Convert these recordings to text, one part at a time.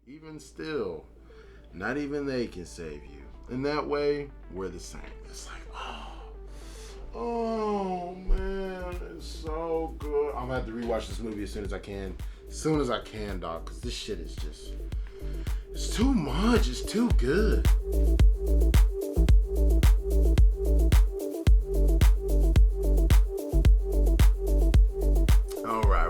even still, not even they can save you. In that way, we're the same. It's like, oh man, it's so good. I'm gonna have to rewatch this movie as soon as I can. As soon as I can, dog, because this shit is just, it's too much. It's too good.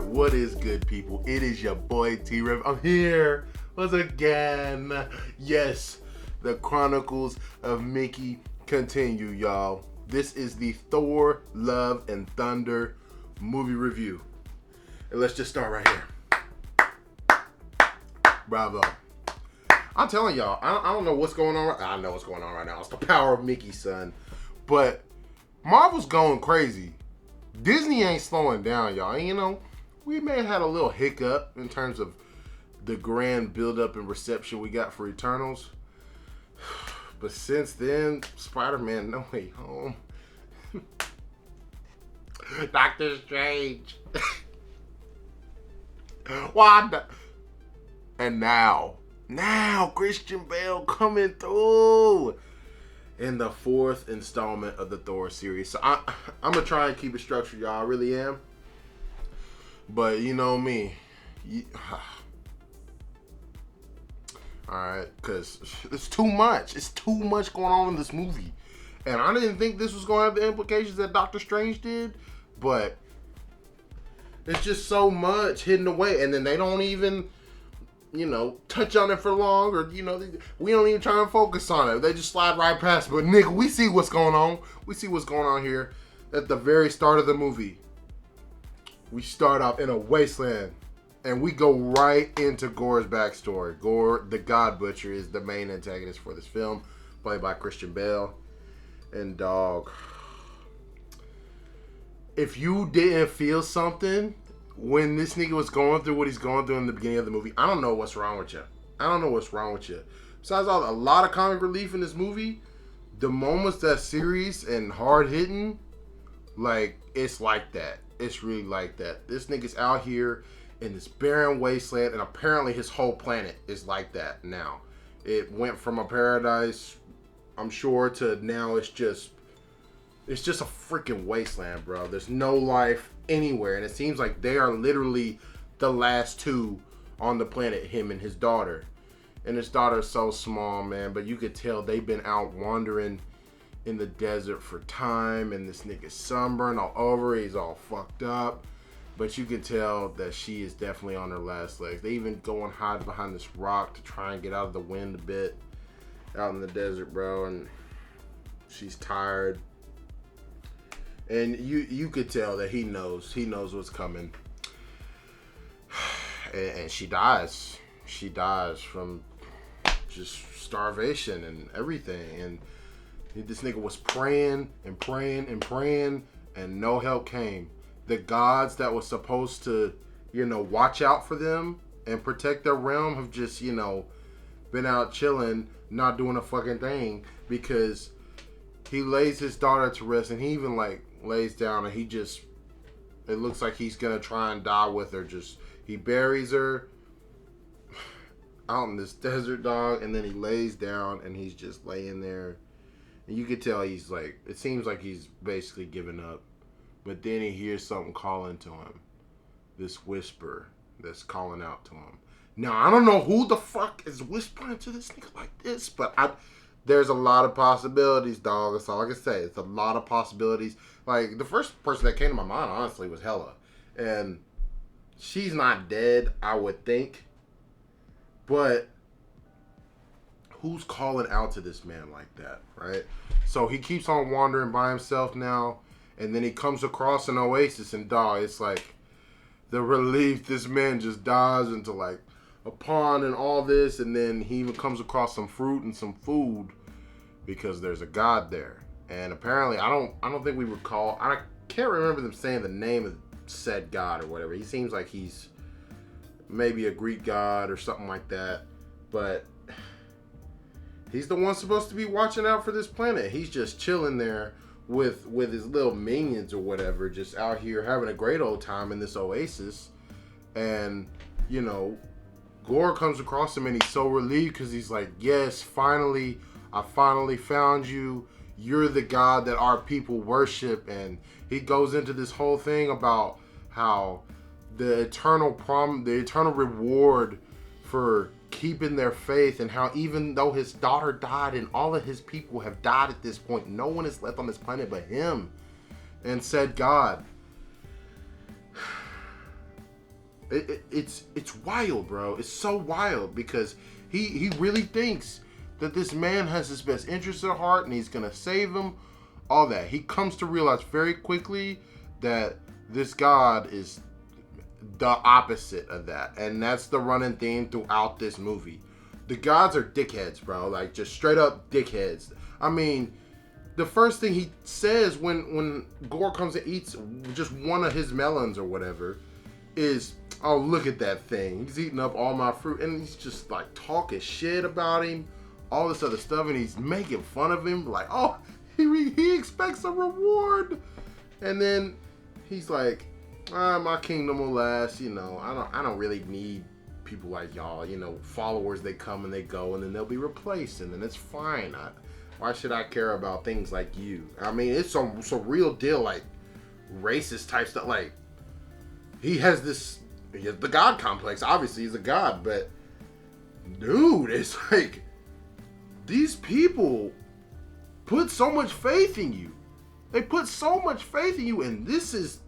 What is good, people? It is your boy T-Rav. I'm here once again. Yes, the Chronicles of Mickey continue, y'all. This is the Thor, Love, and Thunder movie review. And let's just start right here. Bravo. I'm telling y'all, I don't know what's going on. I know what's going on right now. It's the power of Mickey, son. But Marvel's going crazy. Disney ain't slowing down, y'all. You know, we may have had a little hiccup in terms of the grand build-up and reception we got for Eternals. But since then, Spider-Man No Way Home. Doctor Strange. Wanda. And now Christian Bale coming through in the 4th installment of the Thor series. So I'm going to try and keep it structured, y'all. I really am. But you know me. Alright, because it's too much. It's too much going on in this movie. And I didn't think this was going to have the implications that Doctor Strange did. But it's just so much hidden away. And then they don't even, you know, touch on it for long. Or, you know, we don't even try and focus on it. They just slide right past. But, nigga, we see what's going on. We see what's going on here at the very start of the movie. We start off in a wasteland, and we go right into Gorr's backstory. Gorr, the God Butcher, is the main antagonist for this film, played by Christian Bale. And dog, if you didn't feel something when this nigga was going through what he's going through in the beginning of the movie, I don't know what's wrong with you. I don't know what's wrong with you. Besides a lot of comic relief in this movie, the moments that's serious and hard-hitting, like, it's like that. It's really like that. This nigga's out here in this barren wasteland, and apparently his whole planet is like that now. It went from a paradise, I'm sure, to now it's just a freaking wasteland, bro. There's no life anywhere, and it seems like they are literally the last two on the planet, him and his daughter. And his daughter's so small, man, but you could tell they've been out wandering in the desert for time, and this nigga's sunburned all over. He's all fucked up, but you can tell that she is definitely on her last legs. They even go and hide behind this rock to try and get out of the wind a bit out in the desert, bro. And she's tired, and you could tell that he knows what's coming. And she dies from just starvation and everything. And this nigga was praying and praying and praying, and no help came. The gods that was supposed to, you know, watch out for them and protect their realm have just, you know, been out chilling, not doing a fucking thing, because he lays his daughter to rest, and he even, like, lays down, and he just, it looks like he's gonna try and die with her. Just, he buries her out in this desert, dog, and then he lays down, and he's just laying there. And you could tell he's like, it seems like he's basically given up. But then he hears something calling to him. This whisper that's calling out to him. Now, I don't know who the fuck is whispering to this nigga like this, but there's a lot of possibilities, dog. That's all I can say. It's a lot of possibilities. Like, the first person that came to my mind, honestly, was Hela. And she's not dead, I would think. But who's calling out to this man like that, right? So he keeps on wandering by himself now, and then he comes across an oasis, and dog, it's like the relief. This man just dives into like a pond and all this, and then he even comes across some fruit and some food because there's a god there. And apparently, I don't think we recall. I can't remember them saying the name of said god or whatever. He seems like he's maybe a Greek god or something like that, but he's the one supposed to be watching out for this planet. He's just chilling there with his little minions or whatever, just out here having a great old time in this oasis. And, you know, Gore comes across him and he's so relieved because he's like, yes, finally, I finally found you. You're the God that our people worship. And he goes into this whole thing about how the eternal reward for keeping their faith, and how even though his daughter died and all of his people have died at this point, no one is left on this planet but him. And said God, it's wild, bro. It's so wild because he really thinks that this man has his best interest at heart and he's gonna save him. All that. He comes to realize very quickly that this God is the opposite of that. And that's the running theme throughout this movie. The gods are dickheads, bro. Like, just straight up dickheads. I mean, the first thing he says when Gore comes and eats just one of his melons or whatever is, oh, look at that thing. He's eating up all my fruit. And he's just like talking shit about him, all this other stuff. And he's making fun of him. Like, oh, he expects a reward. And then he's like, my kingdom will last. You know, I don't really need people like y'all. You know, followers, they come and they go and then they'll be replaced. And then it's fine. Why should I care about things like you? I mean, it's some real deal, like, racist type stuff. Like, he has the God complex. Obviously, he's a god, but dude, it's like, these people put so much faith in you. They put so much faith in you, and this is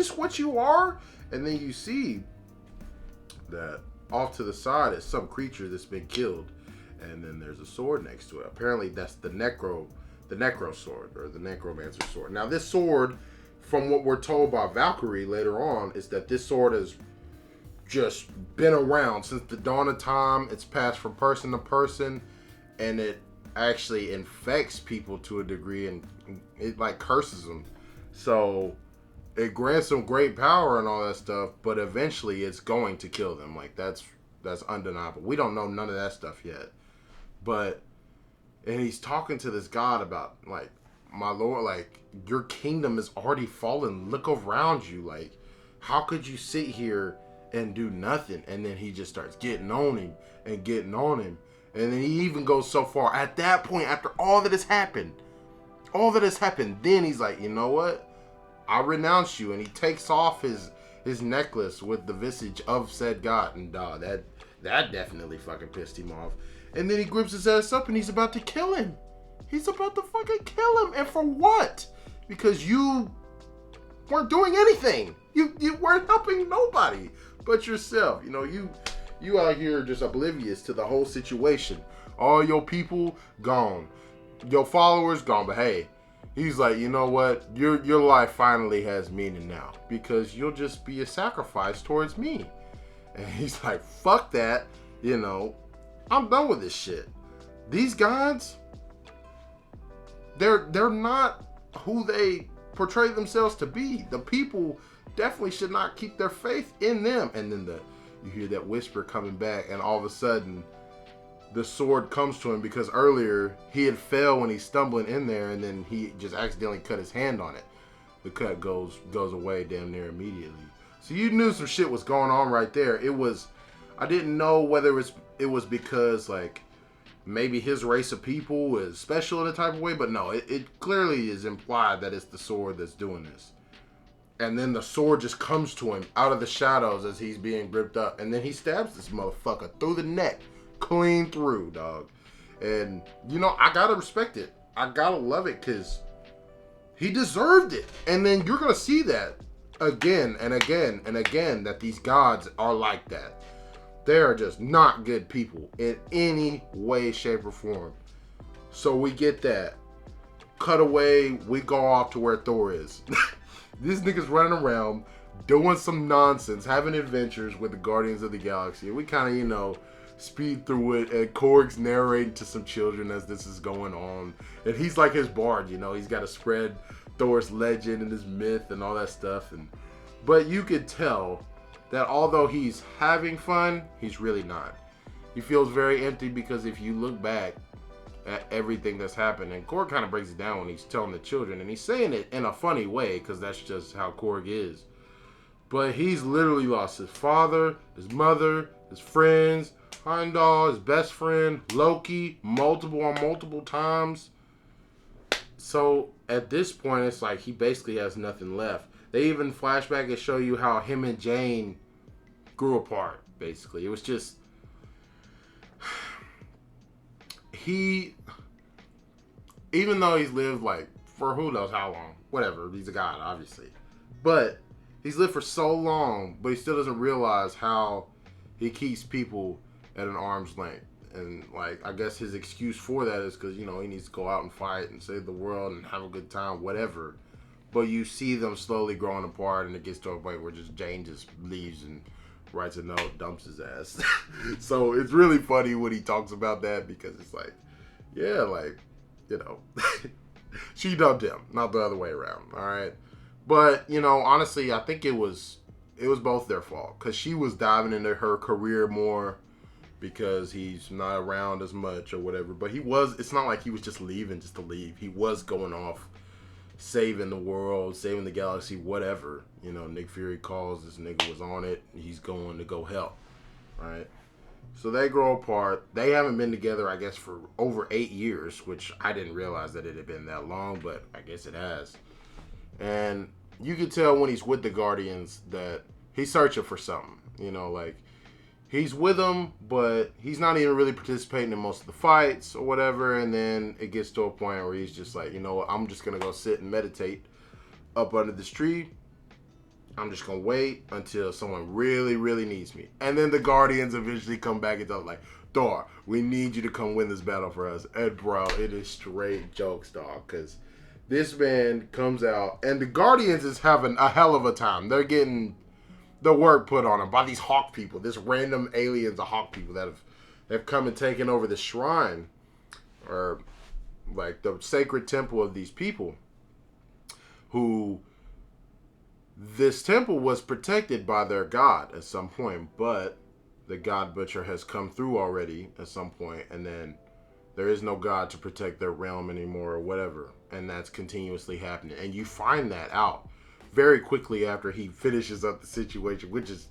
what you are. And then you see that off to the side is some creature that's been killed. And then there's a sword next to it. Apparently that's the necro sword, or the necromancer sword. Now this sword, from what we're told by Valkyrie later on, is that this sword has just been around since the dawn of time. It's passed from person to person, and it actually infects people to a degree, and it like curses them. So it grants them great power and all that stuff, but eventually it's going to kill them. Like, that's undeniable. We don't know none of that stuff yet. And he's talking to this God about, like, my Lord, like, your kingdom is already fallen. Look around you. Like, how could you sit here and do nothing? And then he just starts getting on him and getting on him. And then he even goes so far. At that point, after all that has happened, then he's like, you know what? I renounce you. And he takes off his necklace with the visage of said God. And that definitely fucking pissed him off. And then he grips his ass up and he's about to kill him. He's about to fucking kill him. And for what? Because you weren't doing anything. You weren't helping nobody but yourself. You know, you out here just oblivious to the whole situation. All your people gone. Your followers gone. But hey, he's like, you know what? Your life finally has meaning now. Because you'll just be a sacrifice towards me. And he's like, fuck that. You know, I'm done with this shit. These gods, they're not who they portray themselves to be. The people definitely should not keep their faith in them. And then you hear that whisper coming back, and all of a sudden the sword comes to him, because earlier he had fell when he's stumbling in there, and then he just accidentally cut his hand on it. The cut goes away damn near immediately. So you knew some shit was going on right there. I didn't know whether it was because, like, maybe his race of people is special in a type of way, but no, it clearly is implied that it's the sword that's doing this. And then the sword just comes to him out of the shadows as he's being gripped up, and then he stabs this motherfucker through the neck, clean through, dog. And, you know, I gotta respect it. I gotta love it, because he deserved it. And then you're gonna see that again and again and again, that these gods are like that. They are just not good people in any way, shape, or form. So we get that. Cut away, we go off to where Thor is. This nigga's running around, doing some nonsense, having adventures with the Guardians of the Galaxy. We kind of, you know, speed through it, and Korg's narrating to some children as this is going on. And he's like his bard, you know. He's got to spread Thor's legend and his myth and all that stuff. But you could tell that although he's having fun, he's really not. He feels very empty, because if you look back at everything that's happened, and Korg kind of breaks it down when he's telling the children, and he's saying it in a funny way, because that's just how Korg is. But he's literally lost his father, his mother, his friends, Heimdall, his best friend, Loki, multiple times. So at this point, it's like he basically has nothing left. They even flashback and show you how him and Jane grew apart, basically. It was just... He... Even though he's lived, like, for who knows how long. Whatever. He's a god, obviously. But he's lived for so long, but he still doesn't realize how he keeps people at an arm's length. And, like, I guess his excuse for that is because, you know, he needs to go out and fight and save the world and have a good time, whatever. But you see them slowly growing apart, and it gets to a point where just Jane just leaves and writes a note, dumps his ass. So it's really funny when he talks about that, because it's like, yeah, like, you know, she dumped him, not the other way around, all right? But, you know, honestly, I think it was both their fault, because she was diving into her career more because he's not around as much or whatever. But it's not like he was just leaving just to leave. He was going off saving the world, saving the galaxy, whatever. You know, Nick Fury calls, this nigga was on it. He's going to go help, right? So they grow apart. They haven't been together, I guess, for over 8 years, which I didn't realize that it had been that long, but I guess it has. And you can tell when he's with the Guardians that he's searching for something. You know, like, he's with them, but he's not even really participating in most of the fights or whatever. And then it gets to a point where he's just like, you know what, I'm just going to go sit and meditate up under this tree. I'm just going to wait until someone really, really needs me. And then the Guardians eventually come back and tell him, like, Thor, we need you to come win this battle for us. And, bro, it is straight jokes, dog, because this man comes out, and the Guardians is having a hell of a time. They're getting the work put on them by these Hawk people, this random aliens of Hawk people that have come and taken over the shrine, or like the sacred temple of these people, who this temple was protected by their god at some point, but the God Butcher has come through already at some point, and then there is no god to protect their realm anymore or whatever, and that's continuously happening. And you find that out very quickly after he finishes up the situation, which is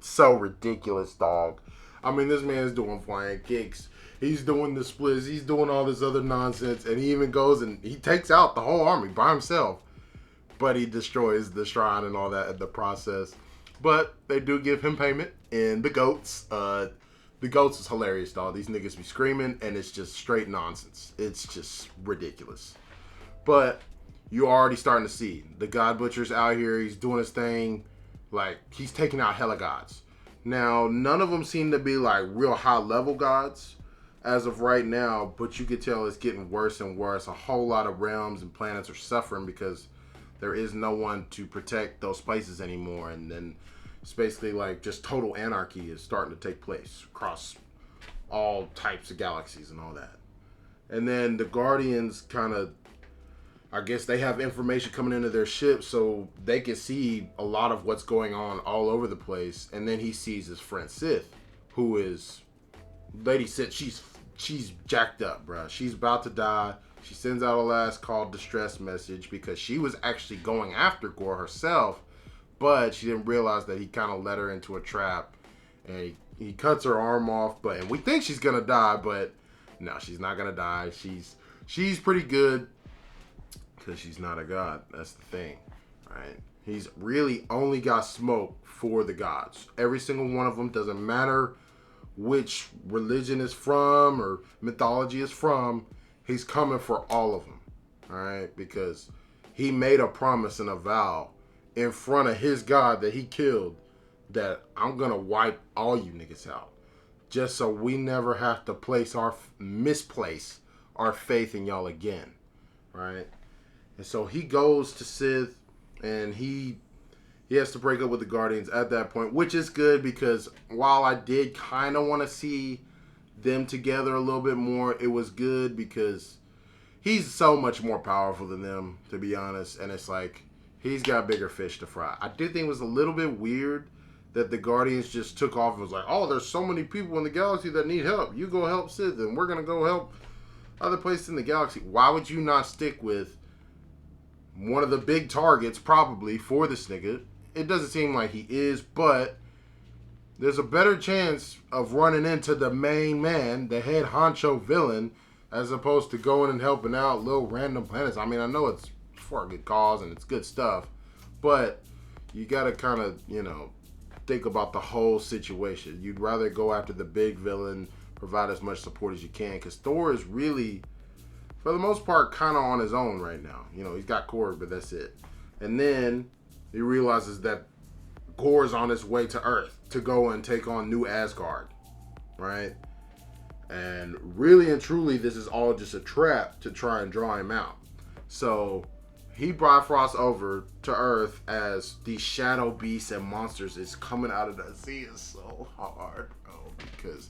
so ridiculous, dog. I mean, this man's doing flying kicks. He's doing the splits. He's doing all this other nonsense. And he even goes and he takes out the whole army by himself. But he destroys the shrine and all that in the process. But they do give him payment in the goats. The goats is hilarious, dog. These niggas be screaming and it's just straight nonsense. It's just ridiculous. But you're already starting to see the God Butcher's out here. He's doing his thing. Like, he's taking out hella gods. Now, none of them seem to be like real high level gods as of right now, but you could tell it's getting worse and worse. A whole lot of realms and planets are suffering because there is no one to protect those places anymore. And then it's basically like just total anarchy is starting to take place across all types of galaxies and all that. And then the Guardians kind of, I guess they have information coming into their ship so they can see a lot of what's going on all over the place. And then he sees his friend Sith, who is, Lady Sith, she's jacked up, bro. She's about to die. She sends out a last call distress message because she was actually going after Gore herself, but she didn't realize that he kind of led her into a trap. And he cuts her arm off, and we think she's going to die, but no, she's not going to die. She's pretty good. Because she's not a god. That's the thing, right? He's really only got smoke for the gods. Every single one of them, doesn't matter which religion is from or mythology is from, he's coming for all of them, all right? Because he made a promise and a vow in front of his god that he killed that I'm going to wipe all you niggas out just so we never have to misplace our faith in y'all again, right? And so he goes to Sith, and he has to break up with the Guardians at that point, which is good because while I did kind of want to see them together a little bit more, it was good because he's so much more powerful than them, to be honest. And it's like, he's got bigger fish to fry. I did think it was a little bit weird that the Guardians just took off and was like, oh, there's so many people in the galaxy that need help. You go help Sith, and we're going to go help other places in the galaxy. Why would you not stick with one of the big targets probably for this nigga? It doesn't seem like he is, but there's a better chance of running into the main man, the head honcho villain, as opposed to going and helping out little random planets. I mean, I know it's for a good cause and it's good stuff, but you gotta kind of, you know, think about the whole situation. You'd rather go after the big villain, provide as much support as you can, because Thor is really, for the most part, kind of on his own right now. You know, he's got Korg, but that's it. And then he realizes that Gorr's on his way to Earth to go and take on New Asgard, right? And really and truly, this is all just a trap to try and draw him out. So he Bifrost over to Earth as these shadow beasts and monsters is coming out of the sea. Is so hard, bro, because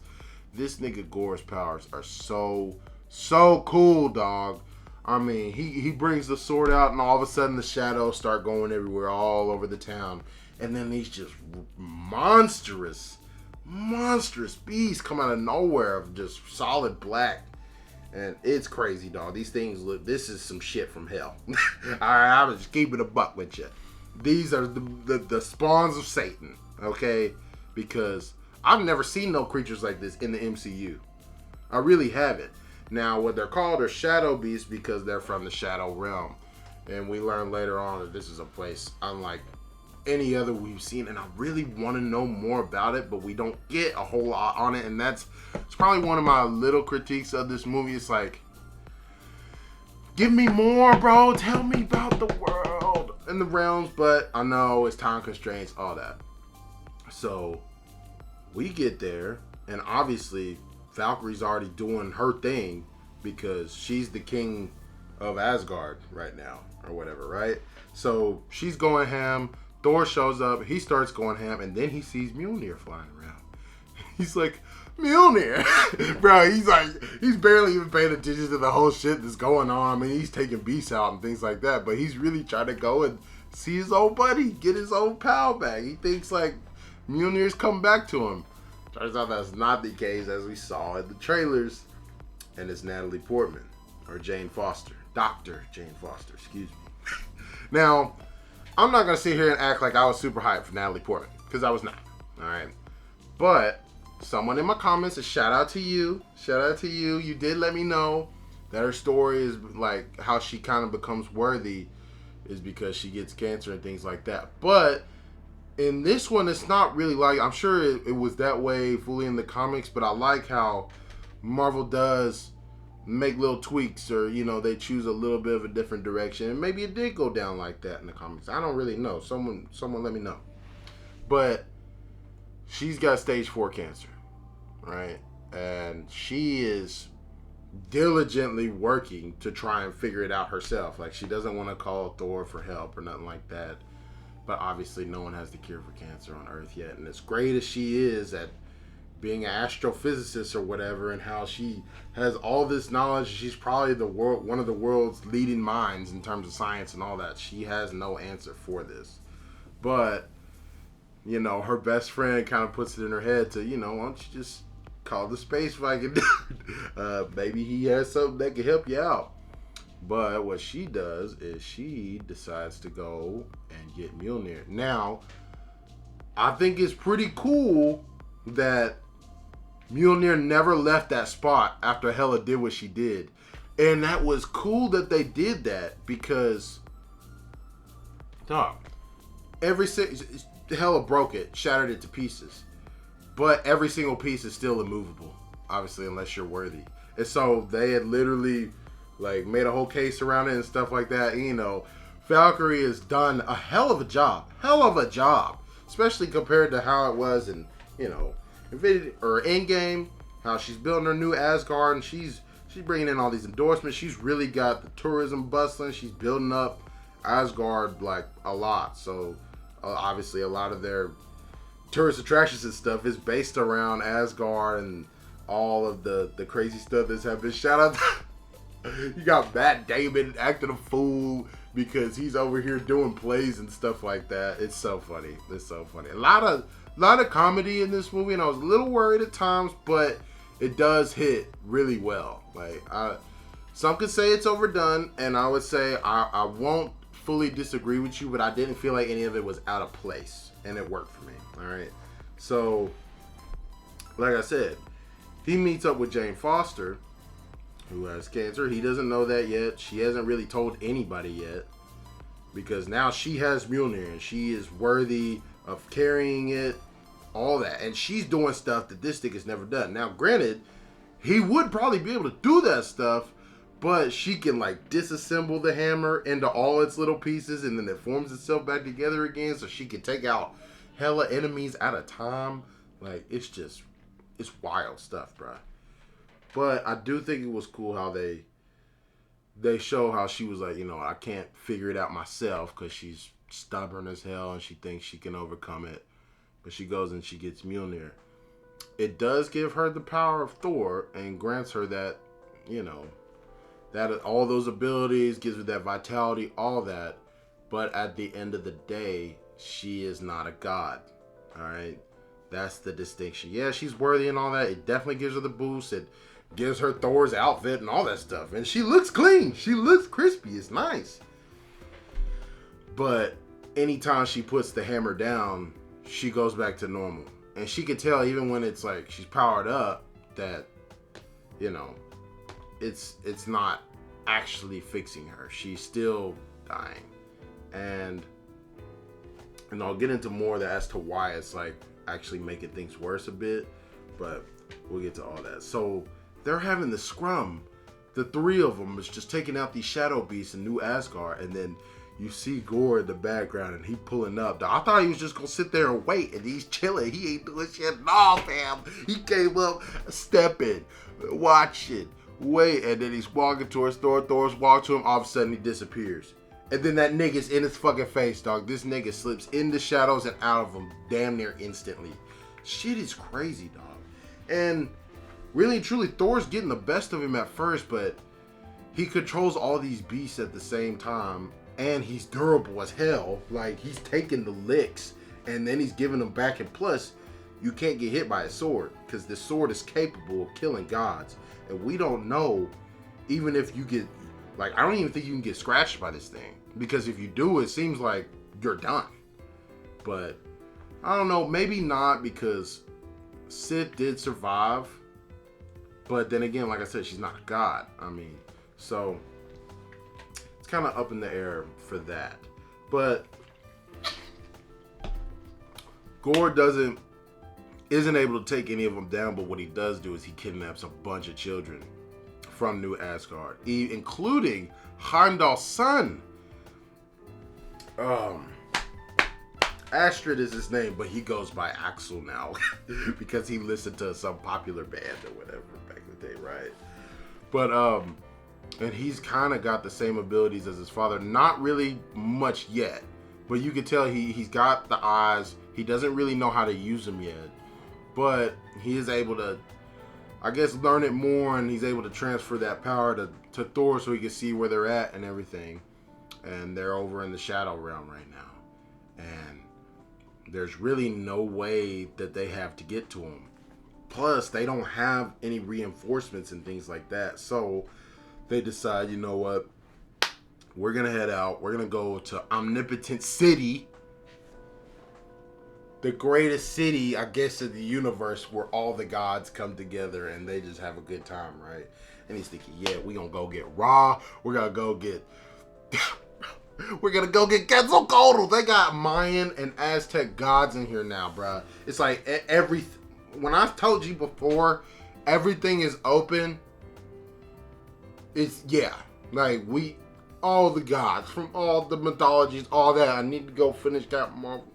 this nigga Gorr's powers are so cool, dog. I mean, he brings the sword out and all of a sudden the shadows start going everywhere, all over the town. And then these just monstrous beasts come out of nowhere of just solid black. And it's crazy, dog. These things look, this is some shit from hell. Alright, I'm just keeping a buck with you. These are the spawns of Satan, okay? Because I've never seen no creatures like this in the MCU. I really haven't. Now, what they're called are shadow beasts because they're from the shadow realm. And we learn later on that this is a place unlike any other we've seen, and I really want to know more about it, but we don't get a whole lot on it, and it's probably one of my little critiques of this movie. It's like, give me more, bro. Tell me about the world and the realms, but I know it's time constraints, all that. So we get there, and obviously Valkyrie's already doing her thing because she's the king of Asgard right now, or whatever, right? So she's going ham. Thor shows up, he starts going ham, and then he sees Mjolnir flying around. He's like, Mjolnir? Bro, he's barely even paying attention to the whole shit that's going on. I mean, he's taking beasts out and things like that, but he's really trying to go and see his old buddy, get his old pal back. He thinks like Mjolnir's come back to him. Turns out that's not the case, as we saw in the trailers. And it's Natalie Portman, or Jane Foster. Dr. Jane Foster, excuse me. Now, I'm not going to sit here and act like I was super hyped for Natalie Portman, because I was not, alright? But someone in my comments, a shout out to you, you did let me know that her story is like how she kind of becomes worthy is because she gets cancer and things like that. But in this one, it's not really like, I'm sure it was that way fully in the comics, but I like how Marvel does make little tweaks, or you know, they choose a little bit of a different direction, and maybe it did go down like that in the comics. I don't really know. Someone let me know. But she's got stage 4 cancer, right? And she is diligently working to try and figure it out herself. Like, she doesn't want to call Thor for help or nothing like that. But obviously no one has the cure for cancer on Earth yet. And as great as she is at being an astrophysicist or whatever, and how she has all this knowledge, she's probably one of the world's leading minds in terms of science and all that. She has no answer for this. But, you know, her best friend kind of puts it in her head to, you know, why don't you just call the space Viking dude? Maybe he has something that can help you out. But what she does is she decides to go and get Mjolnir. Now, I think it's pretty cool that Mjolnir never left that spot after Hela did what she did. And that was cool that they did that, because dog, Hela broke it, shattered it to pieces. But every single piece is still immovable, obviously, unless you're worthy. And so they had literally like made a whole case around it and stuff like that. And, you know, Valkyrie has done a hell of a job, especially compared to how it was in, you know, Infinity or Endgame, how she's building her new Asgard, and she's bringing in all these endorsements. She's really got the tourism bustling. She's building up Asgard like a lot. So obviously a lot of their tourist attractions and stuff is based around Asgard and all of the crazy stuff that's happened. Shout out to, you got Matt Damon acting a fool because he's over here doing plays and stuff like that. It's so funny. A lot of comedy in this movie, and I was a little worried at times, but it does hit really well. Like, some could say it's overdone, and I would say I won't fully disagree with you, but I didn't feel like any of it was out of place, and it worked for me. All right. So, like I said, he meets up with Jane Foster, who has cancer. He doesn't know that yet. She hasn't really told anybody yet. Because now she has Mjolnir and she is worthy of carrying it, all that. And she's doing stuff that this stick has never done. Now, granted, he would probably be able to do that stuff, but she can like disassemble the hammer into all its little pieces and then it forms itself back together again so she can take out hella enemies at a time. Like, it's wild stuff, bruh. But I do think it was cool how they show how she was like, you know, I can't figure it out myself because she's stubborn as hell and she thinks she can overcome it. But she goes and she gets Mjolnir. It does give her the power of Thor and grants her that, you know, that all those abilities, gives her that vitality, all that. But at the end of the day, she is not a god. All right? That's the distinction. Yeah, she's worthy and all that. It definitely gives her the boost. It gives her Thor's outfit and all that stuff. And she looks clean. She looks crispy. It's nice. But anytime she puts the hammer down, she goes back to normal. And she could tell even when it's like she's powered up that, you know, it's not actually fixing her. She's still dying. And I'll get into more of that as to why it's like actually making things worse a bit. But we'll get to all that. So they're having the scrum. The three of them is just taking out these shadow beasts in New Asgard. And then you see Gore in the background and he pulling up. I thought he was just going to sit there and wait. And he's chilling. He ain't doing shit. No, fam. He came up, stepping, watching, wait. And then he's walking towards Thor. Thor's walking to him. All of a sudden he disappears. And then that nigga's in his fucking face, dog. This nigga slips in the shadows and out of them damn near instantly. Shit is crazy, dog. And really and truly, Thor's getting the best of him at first, but he controls all these beasts at the same time, and he's durable as hell. Like, he's taking the licks, and then he's giving them back, and plus, you can't get hit by a sword, because the sword is capable of killing gods, and we don't know, even if you get, like, I don't even think you can get scratched by this thing, because if you do, it seems like you're done. But, I don't know, maybe not, because Sif did survive. But then again, like I said, she's not a god. I mean, so it's kind of up in the air for that. But Gore isn't able to take any of them down. But what he does do is he kidnaps a bunch of children from New Asgard, including Heimdall's son. Astrid is his name, but he goes by Axel now because he listened to some popular band or whatever back in the day, right? But and he's kind of got the same abilities as his father. Not really much yet, but you can tell he's got the eyes. He doesn't really know how to use them yet, but he is able to, I guess, learn it more, and he's able to transfer that power to Thor so he can see where they're at and everything. And they're over in the Shadow Realm right now, and there's really no way that they have to get to him. Plus, they don't have any reinforcements and things like that. So they decide, you know what? We're going to head out. We're going to go to Omnipotent City. The greatest city, I guess, in the universe where all the gods come together and they just have a good time, right? And he's thinking, yeah, we're going to go get Ra. We're going to go get... We're gonna go get Quetzalcoatl. They got Mayan and Aztec gods in here now, bro. It's like when I've told you before, everything is open. It's, yeah, like all the gods from all the mythologies, all that. I need to go finish Captain Marvel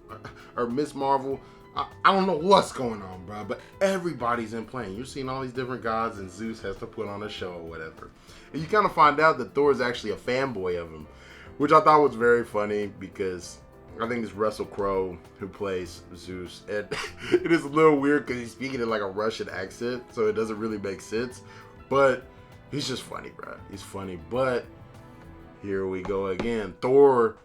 or Miss Marvel. I don't know what's going on, bro, but everybody's in play. You're seeing all these different gods, and Zeus has to put on a show or whatever. And you kind of find out that Thor is actually a fanboy of him, which I thought was very funny because I think it's Russell Crowe who plays Zeus. And it is a little weird because he's speaking in like a Russian accent, so it doesn't really make sense. But he's just funny, bro. He's funny. But here we go again. Thor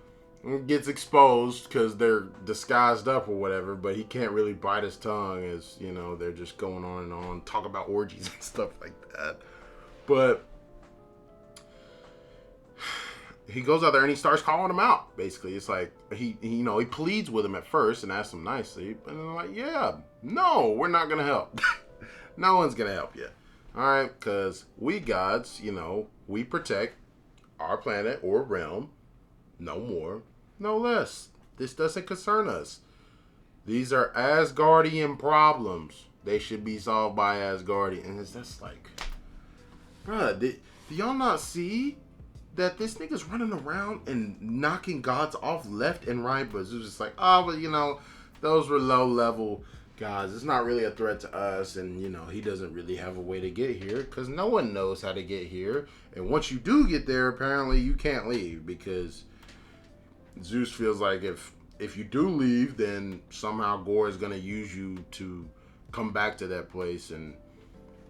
gets exposed because they're disguised up or whatever, but he can't really bite his tongue as, you know, they're just going on and on, talk about orgies and stuff like that. But he goes out there and he starts calling him out, basically. It's like, he pleads with him at first and asks him nicely. And they're like, yeah, No, we're not going to help. No one's going to help you. All right? Because we gods, you know, we protect our planet or realm. No more, no less. This doesn't concern us. These are Asgardian problems. They should be solved by Asgardians. And it's just like, bruh, do y'all not see that this nigga's running around and knocking gods off left and right? But it's just like, oh, but you know, those were low level guys. It's not really a threat to us. And, you know, he doesn't really have a way to get here because no one knows how to get here. And once you do get there, apparently you can't leave because Zeus feels like if you do leave, then somehow Gore is going to use you to come back to that place and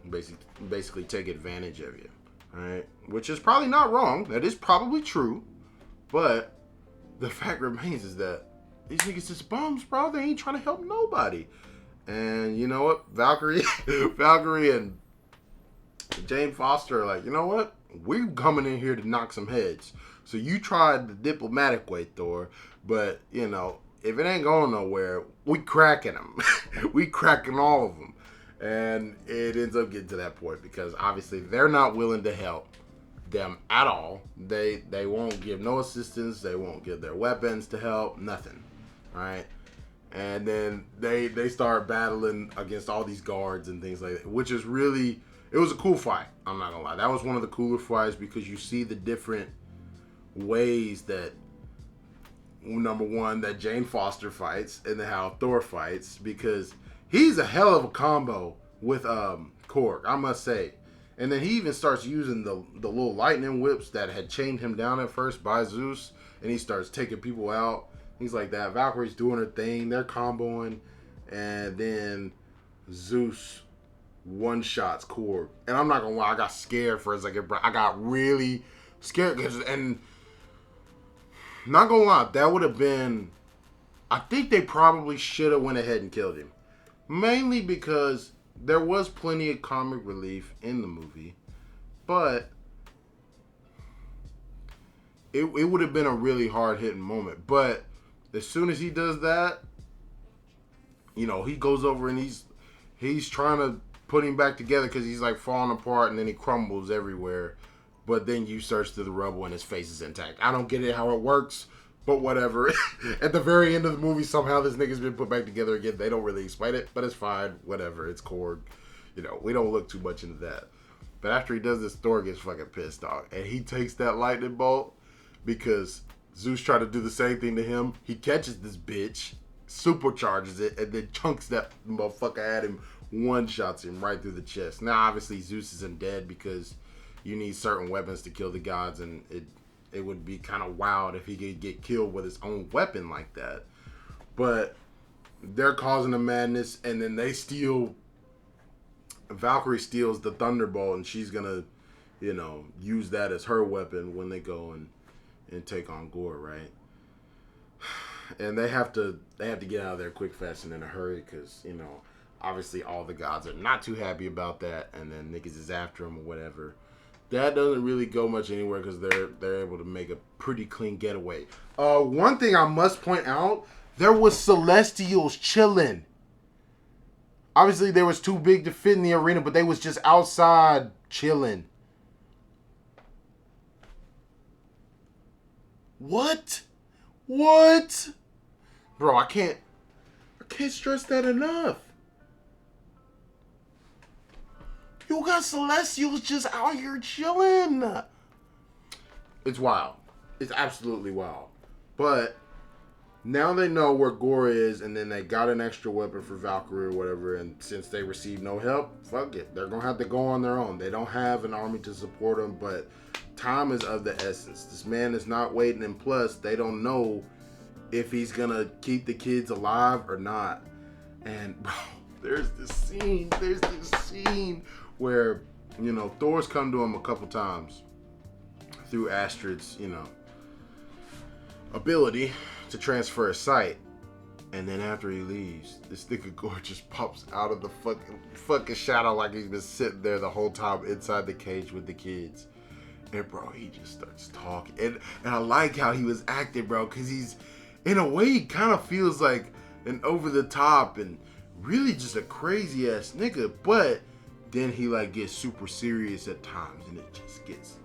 basically take advantage of you. All right? Which is probably not wrong. That is probably true. But the fact remains is that these niggas just bums, bro. They ain't trying to help nobody. And you know what? Valkyrie and Jane Foster are like, you know what? We're coming in here to knock some heads. So you tried the diplomatic way, Thor. But, you know, if it ain't going nowhere, we cracking them. We cracking all of them. And it ends up getting to that point because obviously they're not willing to help them at all. They won't give no assistance. They won't give their weapons to help. Nothing. Right? And then they start battling against all these guards and things like that, which is really, it was a cool fight. I'm not gonna lie. That was one of the cooler fights because you see the different ways that, number one, that Jane Foster fights and then how Thor fights, because he's a hell of a combo with Korg, I must say. And then he even starts using the little lightning whips that had chained him down at first by Zeus, and he starts taking people out. Things like that. Valkyrie's doing her thing. They're comboing. And then Zeus one-shots Korg. And I'm not going to lie, I got scared for a second, bro. I got really scared. And not going to lie, that would have been... I think they probably should have went ahead and killed him. Mainly because there was plenty of comic relief in the movie. But it would have been a really hard-hitting moment. But as soon as he does that, you know, he goes over and he's trying to put him back together because he's like falling apart and then he crumbles everywhere. But then you search through the rubble and his face is intact. I don't get it how it works, but whatever. At the very end of the movie, somehow this nigga's been put back together again. They don't really explain it, but it's fine. Whatever. It's Korg. You know, we don't look too much into that. But after he does this, Thor gets fucking pissed off. And he takes that lightning bolt because Zeus tried to do the same thing to him. He catches this bitch, supercharges it, and then chunks that motherfucker at him, one-shots him right through the chest. Now, obviously, Zeus isn't dead because you need certain weapons to kill the gods, and it would be kind of wild if he could get killed with his own weapon like that. But they're causing a madness, and then they steal... Valkyrie steals the Thunderbolt, and she's gonna, you know, use that as her weapon when they go and take on Gore, right? And they have to get out of there quick, fast, and in a hurry because, you know, obviously all the gods are not too happy about that, and then niggas is after them or whatever. That doesn't really go much anywhere because they're able to make a pretty clean getaway. One thing I must point out, there was Celestials chilling. Obviously, they was too big to fit in the arena, but they was just outside chilling. What? Bro, I can't stress that enough. You got Celestials just out here chilling. It's wild. It's absolutely wild. But now they know where Gore is, and then they got an extra weapon for Valkyrie or whatever, and since they received no help, fuck it. They're going to have to go on their own. They don't have an army to support them, but time is of the essence. This man is not waiting, and plus, they don't know if he's going to keep the kids alive or not. And, bro, there's this scene where, you know, Thor's come to him a couple times through Astrid's, you know, ability to transfer a sight, and then after he leaves, this nigga Gore just pops out of the fucking shadow like he's been sitting there the whole time inside the cage with the kids. And bro, he just starts talking, and I like how he was acting, bro, because he's, in a way, he kind of feels like an over the top and really just a crazy ass nigga, but then he like gets super serious at times, and it just gets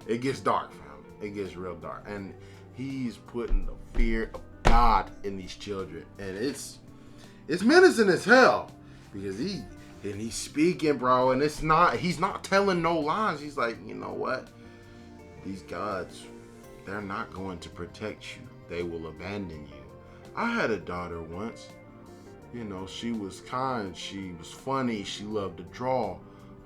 it gets dark for him. It gets real dark, and he's putting the fear of God in these children, and it's menacing as hell because he's speaking, bro, and he's not telling no lies. He's like, you know what? These gods, they're not going to protect you. They will abandon you. I had a daughter once. You know, she was kind, she was funny, she loved to draw,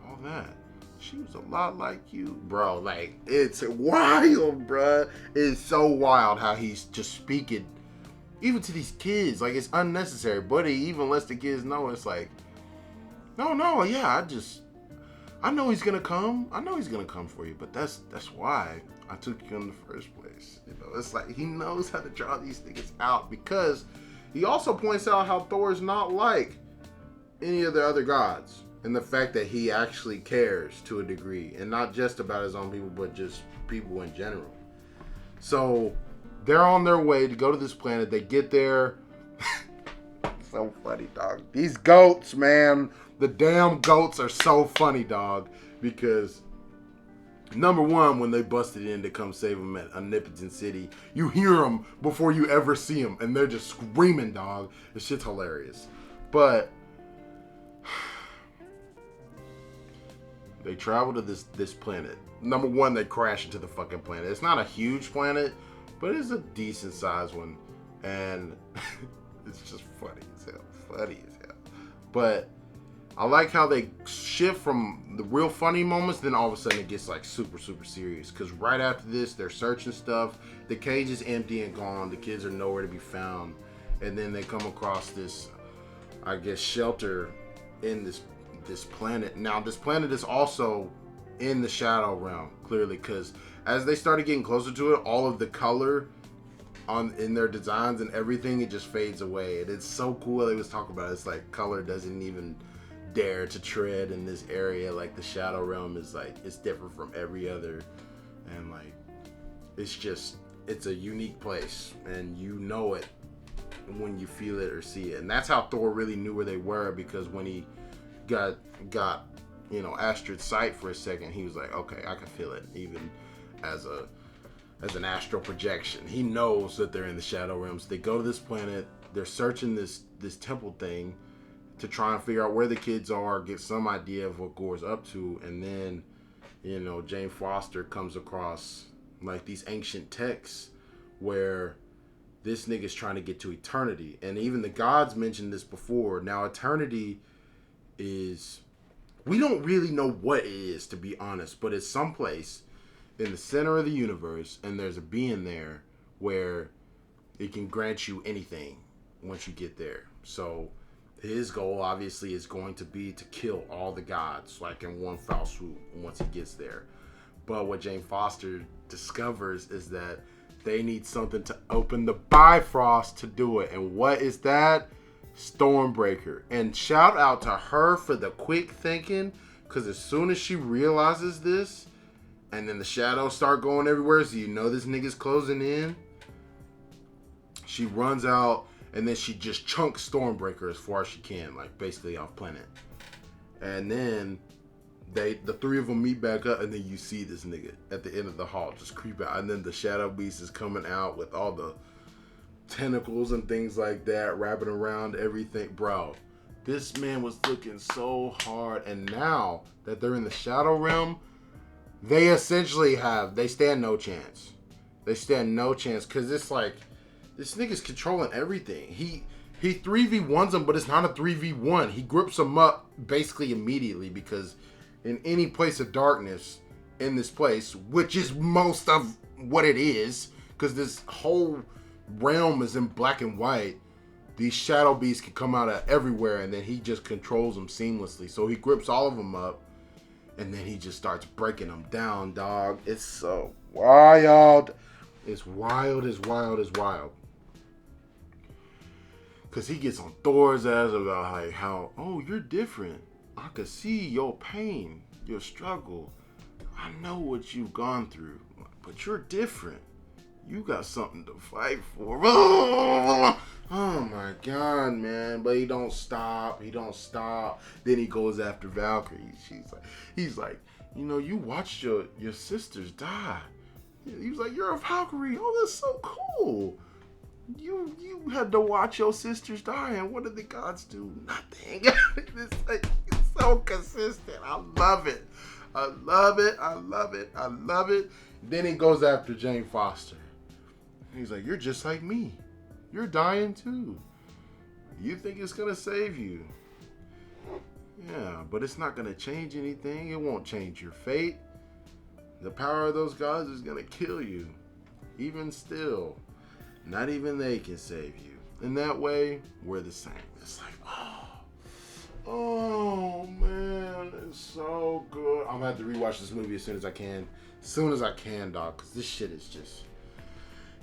all that. She was a lot like you, bro. Like, it's wild, bro. It's so wild how he's just speaking, even to these kids. Like, it's unnecessary, but he even lets the kids know. It's like, no, yeah, I know he's gonna come. I know he's gonna come for you, but that's why I took you in the first place. You know, it's like he knows how to draw these niggas out, because he also points out how Thor is not like any of the other gods, and the fact that he actually cares to a degree, and not just about his own people, but just people in general. So they're on their way to go to this planet. They get there. So funny, dog. These goats, man. The damn goats are so funny, dog. Because, number one, when they busted in to come save them at Omnipotent City, you hear them before you ever see them. And they're just screaming, dog. This shit's hilarious. But they travel to this planet. Number one, they crash into the fucking planet. It's not a huge planet, but it's a decent sized one. And it's just funny as hell. Funny as hell. But I like how they shift from the real funny moments, then all of a sudden it gets like super, super serious. Because right after this, they're searching stuff. The cage is empty and gone. The kids are nowhere to be found. And then they come across this, I guess, shelter in this planet. Now, this planet is also in the shadow realm, clearly, because as they started getting closer to it, all of the color in their designs and everything, it just fades away. And it's so cool. They was talking about it. It's like color doesn't even dare to tread in this area. Like, the shadow realm is like, it's different from every other, and like, it's a unique place, and you know it when you feel it or see it. And that's how Thor really knew where they were, because when he got you know, Astrid's sight for a second, he was like, okay, I can feel it, even as an astral projection. He knows that they're in the shadow realms. They go to this planet. They're searching this temple thing to try and figure out where the kids are, get some idea of what Gore's up to. And then, you know, Jane Foster comes across like these ancient texts where this nigga's trying to get to eternity. And even the gods mentioned this before. Now, eternity is, we don't really know what it is, to be honest, but it's someplace in the center of the universe, and there's a being there where it can grant you anything once you get there. So his goal obviously is going to be to kill all the gods, like in one foul swoop, once he gets there. But what Jane Foster discovers is that they need something to open the Bifrost to do it. And what is that? Stormbreaker. And shout out to her for the quick thinking, because as soon as she realizes this, and then the shadows start going everywhere, so you know this nigga's closing in, she runs out, and then she just chunks Stormbreaker as far as she can, like basically off planet. And then the three of them meet back up, and then you see this nigga at the end of the hall just creep out, and then the Shadow Beast is coming out with all the tentacles and things like that wrapping around everything. Bro, this man was looking so hard, and now that they're in the Shadow Realm, they essentially they stand no chance. They stand no chance, because it's like, this nigga's controlling everything. He 3v1s them, but it's not a 3v1. He grips them up basically immediately, because in any place of darkness in this place, which is most of what it is, because this whole realm is in black and white, these shadow beasts can come out of everywhere, and then he just controls them seamlessly. So he grips all of them up, and then he just starts breaking them down, dog. It's so wild. It's wild, it's wild, it's wild. Because he gets on Thor's ass about like how, oh, you're different. I could see your pain, your struggle. I know what you've gone through, but you're different. You got something to fight for. Oh my God, man. But he don't stop. He don't stop. Then he goes after Valkyrie. He's like, you know, you watched your sisters die. He was like, you're a Valkyrie. Oh, that's so cool. You had to watch your sisters die, and what did the gods do? Nothing. It's so consistent. I love it. I love it. I love it. I love it. Then he goes after Jane Foster. He's like, you're just like me. You're dying too. You think it's gonna save you? Yeah, but it's not gonna change anything. It won't change your fate. The power of those gods is gonna kill you. Even still, not even they can save you. In that way, we're the same. It's like, oh man, it's so good. I'm gonna have to rewatch this movie as soon as I can. As soon as I can, dog, because this shit is just,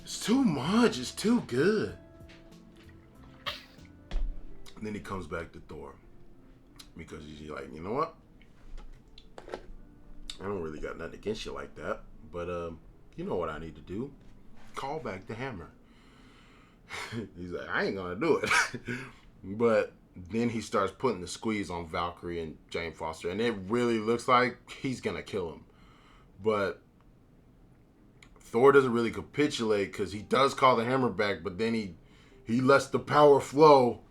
it's too much. It's too good. And then he comes back to Thor. Because he's like, you know what? I don't really got nothing against you like that. But, you know what I need to do? Call back the hammer. He's like, I ain't gonna do it. But then he starts putting the squeeze on Valkyrie and Jane Foster. And it really looks like he's gonna kill him. But Thor doesn't really capitulate because he does call the hammer back. But then he lets the power flow.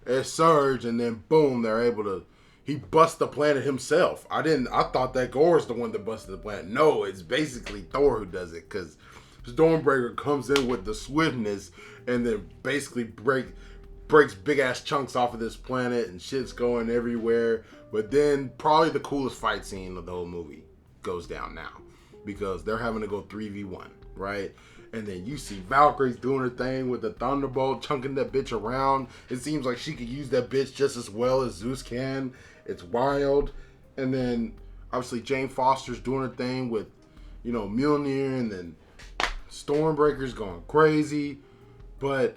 It surge, and then boom, they're able to. He busts the planet himself. I thought that Gorr's the one that busted the planet. No, it's basically Thor who does it, because Stormbreaker comes in with the swiftness and then basically breaks big ass chunks off of this planet, and shit's going everywhere. But then probably the coolest fight scene of the whole movie goes down now, because they're having to go 3v1, right? And then you see Valkyrie's doing her thing with the Thunderbolt, chunking that bitch around. It seems like she could use that bitch just as well as Zeus can. It's wild. And then, obviously, Jane Foster's doing her thing with, you know, Mjolnir. And then Stormbreaker's going crazy. But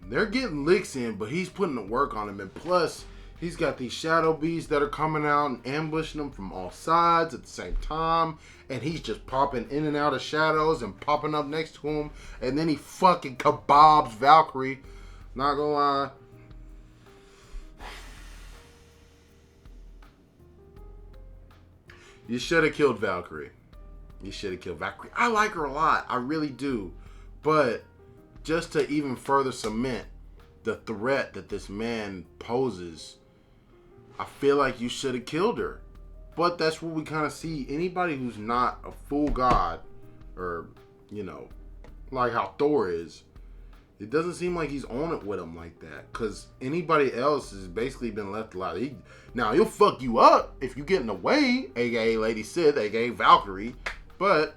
they're getting licks in, but he's putting the work on him. And plus, he's got these shadow beasts that are coming out and ambushing them from all sides at the same time. And he's just popping in and out of shadows and popping up next to him. And then he fucking kebabs Valkyrie. Not gonna lie. You should have killed Valkyrie. You should have killed Valkyrie. I like her a lot. I really do. But just to even further cement the threat that this man poses, I feel like you should have killed her. But that's what we kind of see. Anybody who's not a full god, or, you know, like how Thor is, it doesn't seem like he's on it with him like that. Because anybody else has basically been left alive. Now, he'll fuck you up if you get in the way, aka Lady Sith, aka Valkyrie. But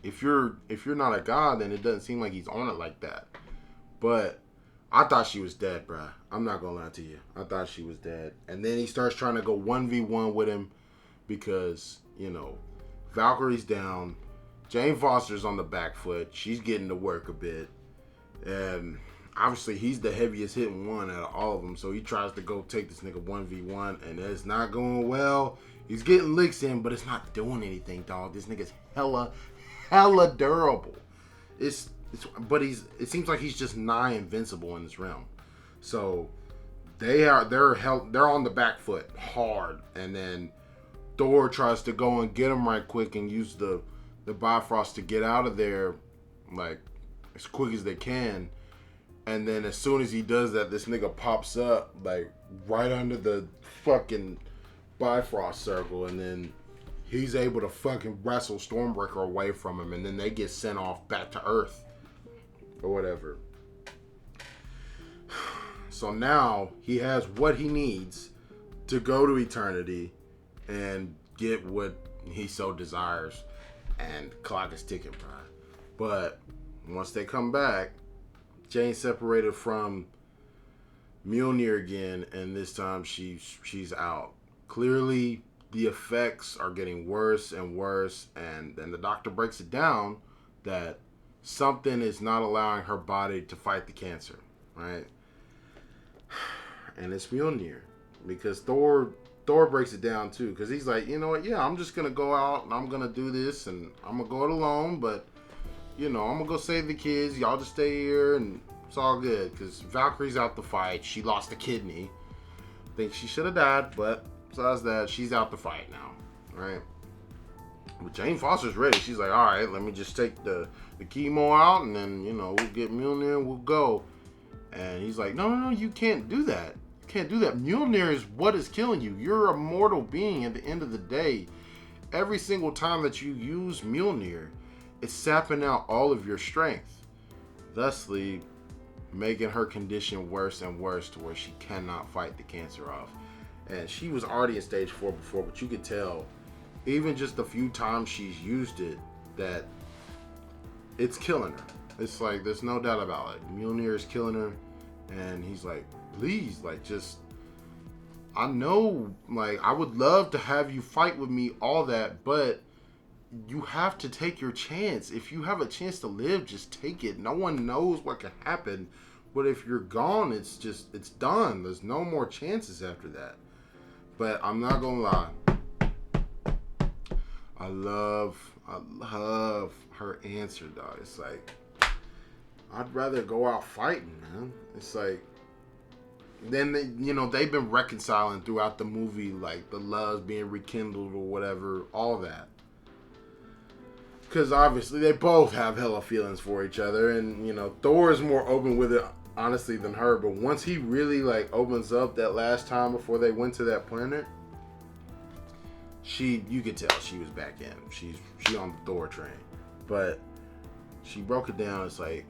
if you're not a god, then it doesn't seem like he's on it like that. But I thought she was dead, bruh. I'm not gonna lie to you. I thought she was dead. And then he starts trying to go 1v1 with him because, you know, Valkyrie's down. Jane Foster's on the back foot. She's getting to work a bit. And obviously he's the heaviest hitting one out of all of them. So he tries to go take this nigga 1v1, and it's not going well. He's getting licks in, but it's not doing anything, dog. This nigga's hella durable. But it seems like he's just nigh invincible in this realm. So they're on the back foot hard, and then Thor tries to go and get him right quick and use the Bifrost to get out of there like as quick as they can. And then as soon as he does that, this nigga pops up like right under the fucking Bifrost circle, and then he's able to fucking wrestle Stormbreaker away from him, and then they get sent off back to Earth or whatever. So now he has what he needs to go to eternity and get what he so desires, and clock is ticking, bro. But once they come back, Jane's separated from Mjolnir again, and this time she's out. Clearly, the effects are getting worse and worse, and then the doctor breaks it down that something is not allowing her body to fight the cancer, right? And it's Mjolnir, because Thor breaks it down too, because he's like, you know what, yeah, I'm just gonna go out and I'm gonna do this, and I'm gonna go it alone, but I'm gonna go save the kids. Y'all just stay here and it's all good. Because Valkyrie's out the fight. She lost a kidney. I think she should have died, but besides that, she's out the fight now, right? But Jane Foster's ready. She's like, all right, let me just take the chemo out and then, we'll get Mjolnir and we'll go. And he's like, no, you can't do that. You can't do that. Mjolnir is what is killing you. You're a mortal being at the end of the day. Every single time that you use Mjolnir, it's sapping out all of your strength, thusly making her condition worse and worse to where she cannot fight the cancer off. And she was already in stage 4 before, but you could tell, even just the few times she's used it, that it's killing her. It's like, there's no doubt about it. Mjolnir is killing her, and he's like, please, like, just, I know, like, I would love to have you fight with me, all that, but you have to take your chance. If you have a chance to live, just take it. No one knows what could happen, but if you're gone, it's done. There's no more chances after that. But I'm not gonna lie, I love her answer, dog. It's like, I'd rather go out fighting, man. It's like, then they've been reconciling throughout the movie, like the love's being rekindled or whatever, all that. Because obviously they both have hella feelings for each other, and Thor is more open with it, honestly, than her. But once he really like opens up that last time before they went to that planet, you could tell she was back in. She on the Thor train, but she broke it down. It's like,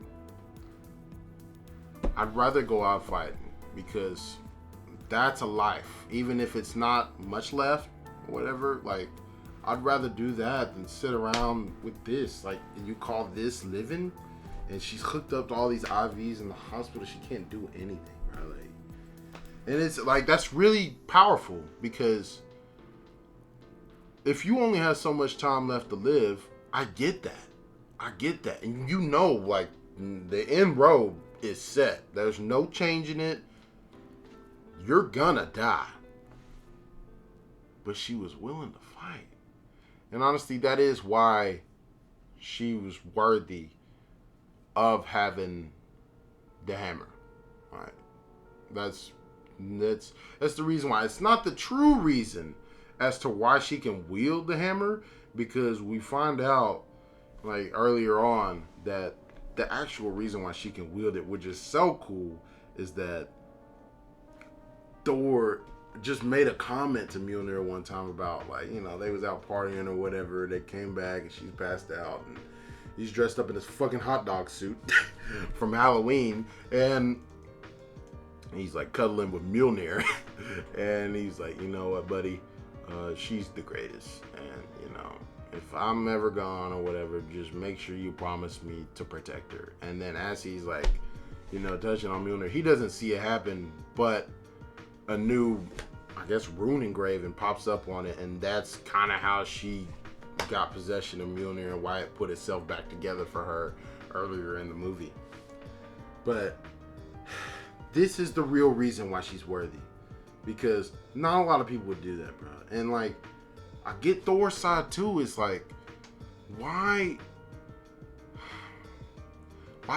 I'd rather go out fighting, because that's a life, even if it's not much left, or whatever. Like, I'd rather do that than sit around with this. Like, and you call this living? And she's hooked up to all these IVs in the hospital. She can't do anything, bro. Like, and it's like, that's really powerful, because if you only have so much time left to live, I get that. And like, the end road is set. There's no changing it. You're gonna die. But she was willing to fight. And honestly, that is why she was worthy of having the hammer. All right. That's the reason why. It's not the true reason as to why she can wield the hammer, because we find out, like, earlier on, that the actual reason why she can wield it, which is so cool, is that Thor just made a comment to Mjolnir one time about, like, they was out partying or whatever. They came back and she's passed out, and he's dressed up in his fucking hot dog suit from Halloween, and he's like cuddling with Mjolnir, and he's like, you know what, buddy, she's the greatest, and if I'm ever gone or whatever, just make sure you promise me to protect her. And then as he's like, touching on Mjolnir, he doesn't see it happen, but a new, I guess, rune engraving pops up on it, and that's kind of how she got possession of Mjolnir and why it put itself back together for her earlier in the movie. But this is the real reason why she's worthy, because not a lot of people would do that, bro. And like, I get Thor's side too. It's like, why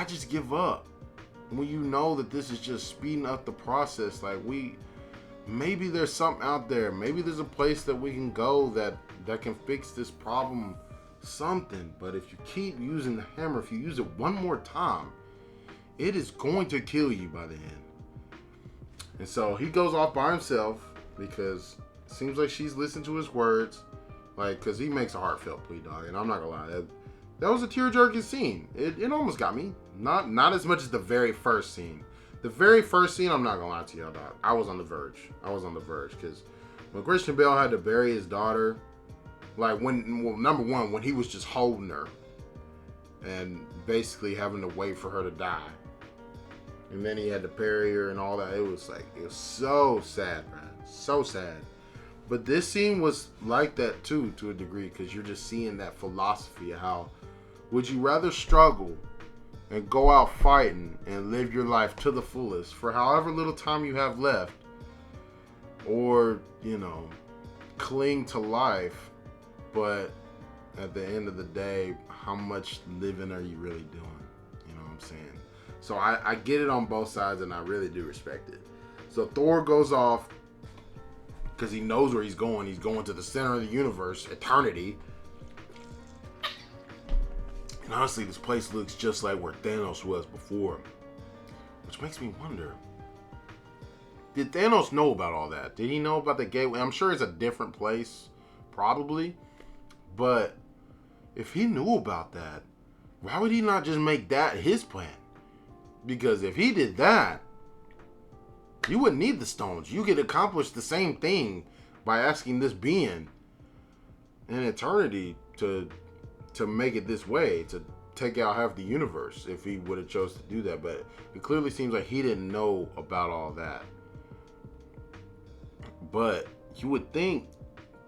just give up when you know that this is just speeding up the process? Like, maybe there's something out there. Maybe there's a place that we can go that can fix this problem, something. But if you keep using the hammer, if you use it one more time, it is going to kill you by the end. And so he goes off by himself, because it seems like she's listened to his words, like, because he makes a heartfelt plea, dog. And I'm not gonna lie, that was a tear-jerking scene. It almost got me. Not as much as the very first scene. The very first scene, I'm not gonna lie to y'all, dog, I was on the verge, because when Christian Bale had to bury his daughter, like, number one, when he was just holding her and basically having to wait for her to die, and then he had to bury her and all that, it was so sad, man, so sad. But this scene was like that too, to a degree, because you're just seeing that philosophy of how, would you rather struggle and go out fighting and live your life to the fullest for however little time you have left, or, cling to life, but at the end of the day, how much living are you really doing? You know what I'm saying? So I get it on both sides, and I really do respect it. So Thor goes off because he knows where he's going. He's going to the center of the universe, eternity. And honestly, this place looks just like where Thanos was before. Which makes me wonder, did Thanos know about all that? Did he know about the gateway? I'm sure it's a different place, probably. But if he knew about that, why would he not just make that his plan? Because if he did that, you wouldn't need the stones. You could accomplish the same thing by asking this being in eternity to make it this way, to take out half the universe if he would have chose to do that. But it clearly seems like he didn't know about all that. But you would think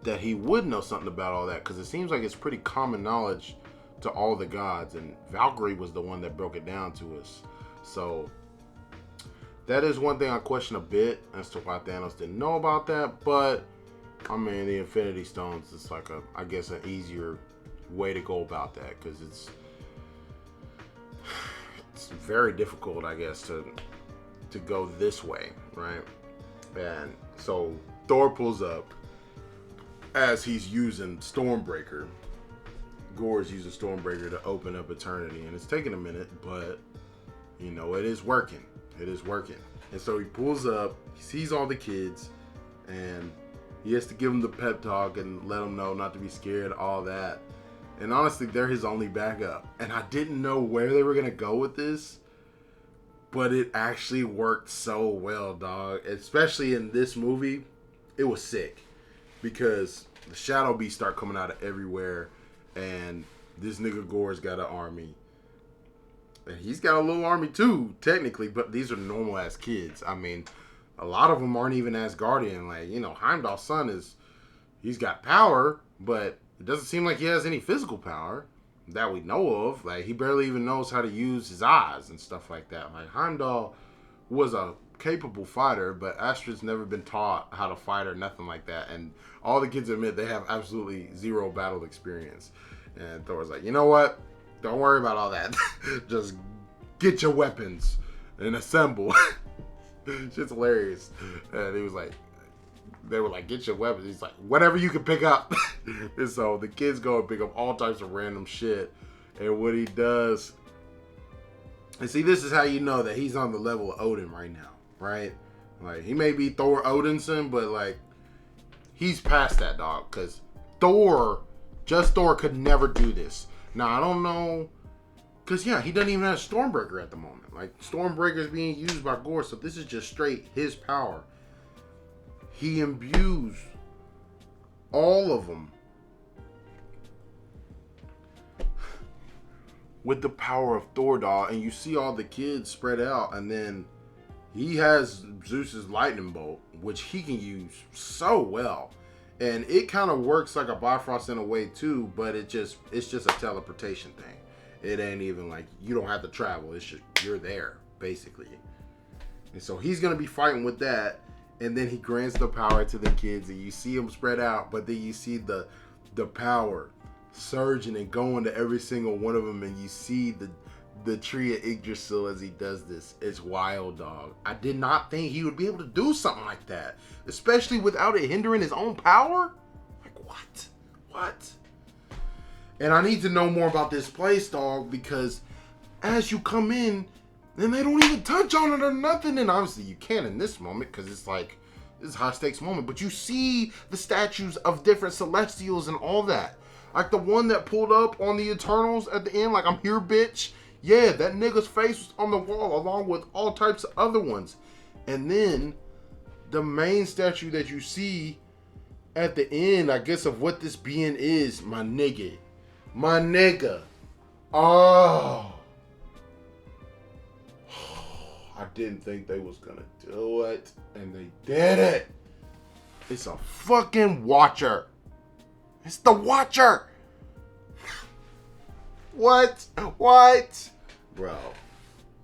that he would know something about all that, because it seems like it's pretty common knowledge to all the gods, and Valkyrie was the one that broke it down to us. So that is one thing I question a bit as to why Thanos didn't know about that. But I mean, the Infinity Stones is like I guess an easier way to go about that, because it's very difficult, I guess, to go this way, right? And so Thor pulls up as he's using Stormbreaker. Gore's using Stormbreaker to open up Eternity, and it's taking a minute, but you know, it is working. It is working. And so he pulls up, he sees all the kids, and he has to give them the pep talk and let them know not to be scared, all that. And honestly, they're his only backup. And I didn't know where they were going to go with this, but it actually worked so well, dog. Especially in this movie, it was sick. Because the Shadow Beasts start coming out of everywhere, and this nigga Gore's got an army. And he's got a little army too, technically, but these are normal ass kids. I mean, a lot of them aren't even Asgardian. Like, you know, Heimdall's son he's got power, but it doesn't seem like he has any physical power that we know of. Like, he barely even knows how to use his eyes and stuff like that. Like, Heimdall was a capable fighter, but Astrid's never been taught how to fight or nothing like that. And all the kids admit they have absolutely zero battle experience. And Thor's like, you know what? Don't worry about all that. Just get your weapons and assemble. Shit's hilarious. And he was like, they were like, get your weapons. He's like, whatever you can pick up. And so the kids go and pick up all types of random shit. And what he does, and see, this is how you know that he's on the level of Odin right now, right? Like, he may be Thor Odinson, but like, he's past that, dog. Because just Thor could never do this. Now, I don't know, because, yeah, he doesn't even have Stormbreaker at the moment. Like, Stormbreaker is being used by Gore, so this is just straight his power. He imbues all of them with the power of Thor, dog. And you see all the kids spread out, and then he has Zeus's lightning bolt, which he can use so well. And it kind of works like a Bifrost in a way too, but it's just a teleportation thing. It ain't even like, you don't have to travel. It's just, you're there, basically. And so he's going to be fighting with that. And then he grants the power to the kids, and you see them spread out, but then you see the power surging and going to every single one of them, and you see the tree of Yggdrasil as he does this. It's wild, dog. I did not think he would be able to do something like that, especially without it hindering his own power. Like, what? And I need to know more about this place, dog, because as you come in, then they don't even touch on it or nothing. And obviously you can in this moment, because it's like, this is a high stakes moment, but you see the statues of different Celestials and all that. Like the one that pulled up on the Eternals at the end, like, I'm here, bitch. Yeah, that nigga's face was on the wall along with all types of other ones. And then the main statue that you see at the end, I guess, of what this being is, my nigga. Oh. I didn't think they was gonna do it, and they did it. It's a fucking Watcher. It's the Watcher. What? Bro,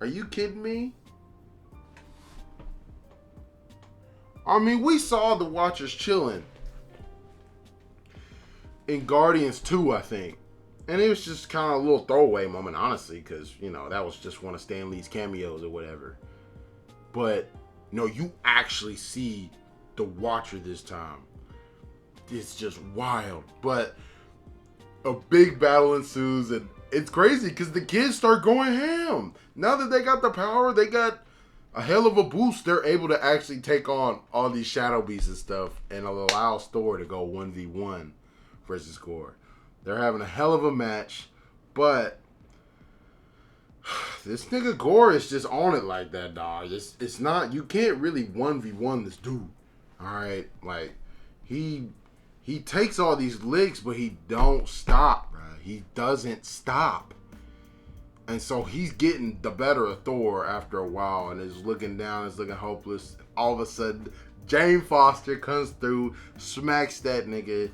are you kidding me? I mean, we saw the Watchers chilling in Guardians 2, I think. And it was just kind of a little throwaway moment, honestly, because, you know, that was just one of Stan Lee's cameos or whatever. But, no, you actually see the Watcher this time. It's just wild. But a big battle ensues, and it's crazy because the kids start going ham. Now that they got the power, they got a hell of a boost. They're able to actually take on all these shadow beasts and stuff and allow Thor to go 1v1 versus Gore. They're having a hell of a match, but this nigga Gore is just on it like that, dog. It's not, you can't really 1v1 this dude. Alright? Like, he takes all these licks, but he don't stop, bro. He doesn't stop. And so he's getting the better of Thor after a while and is looking down, is looking hopeless. All of a sudden, Jane Foster comes through, smacks that nigga,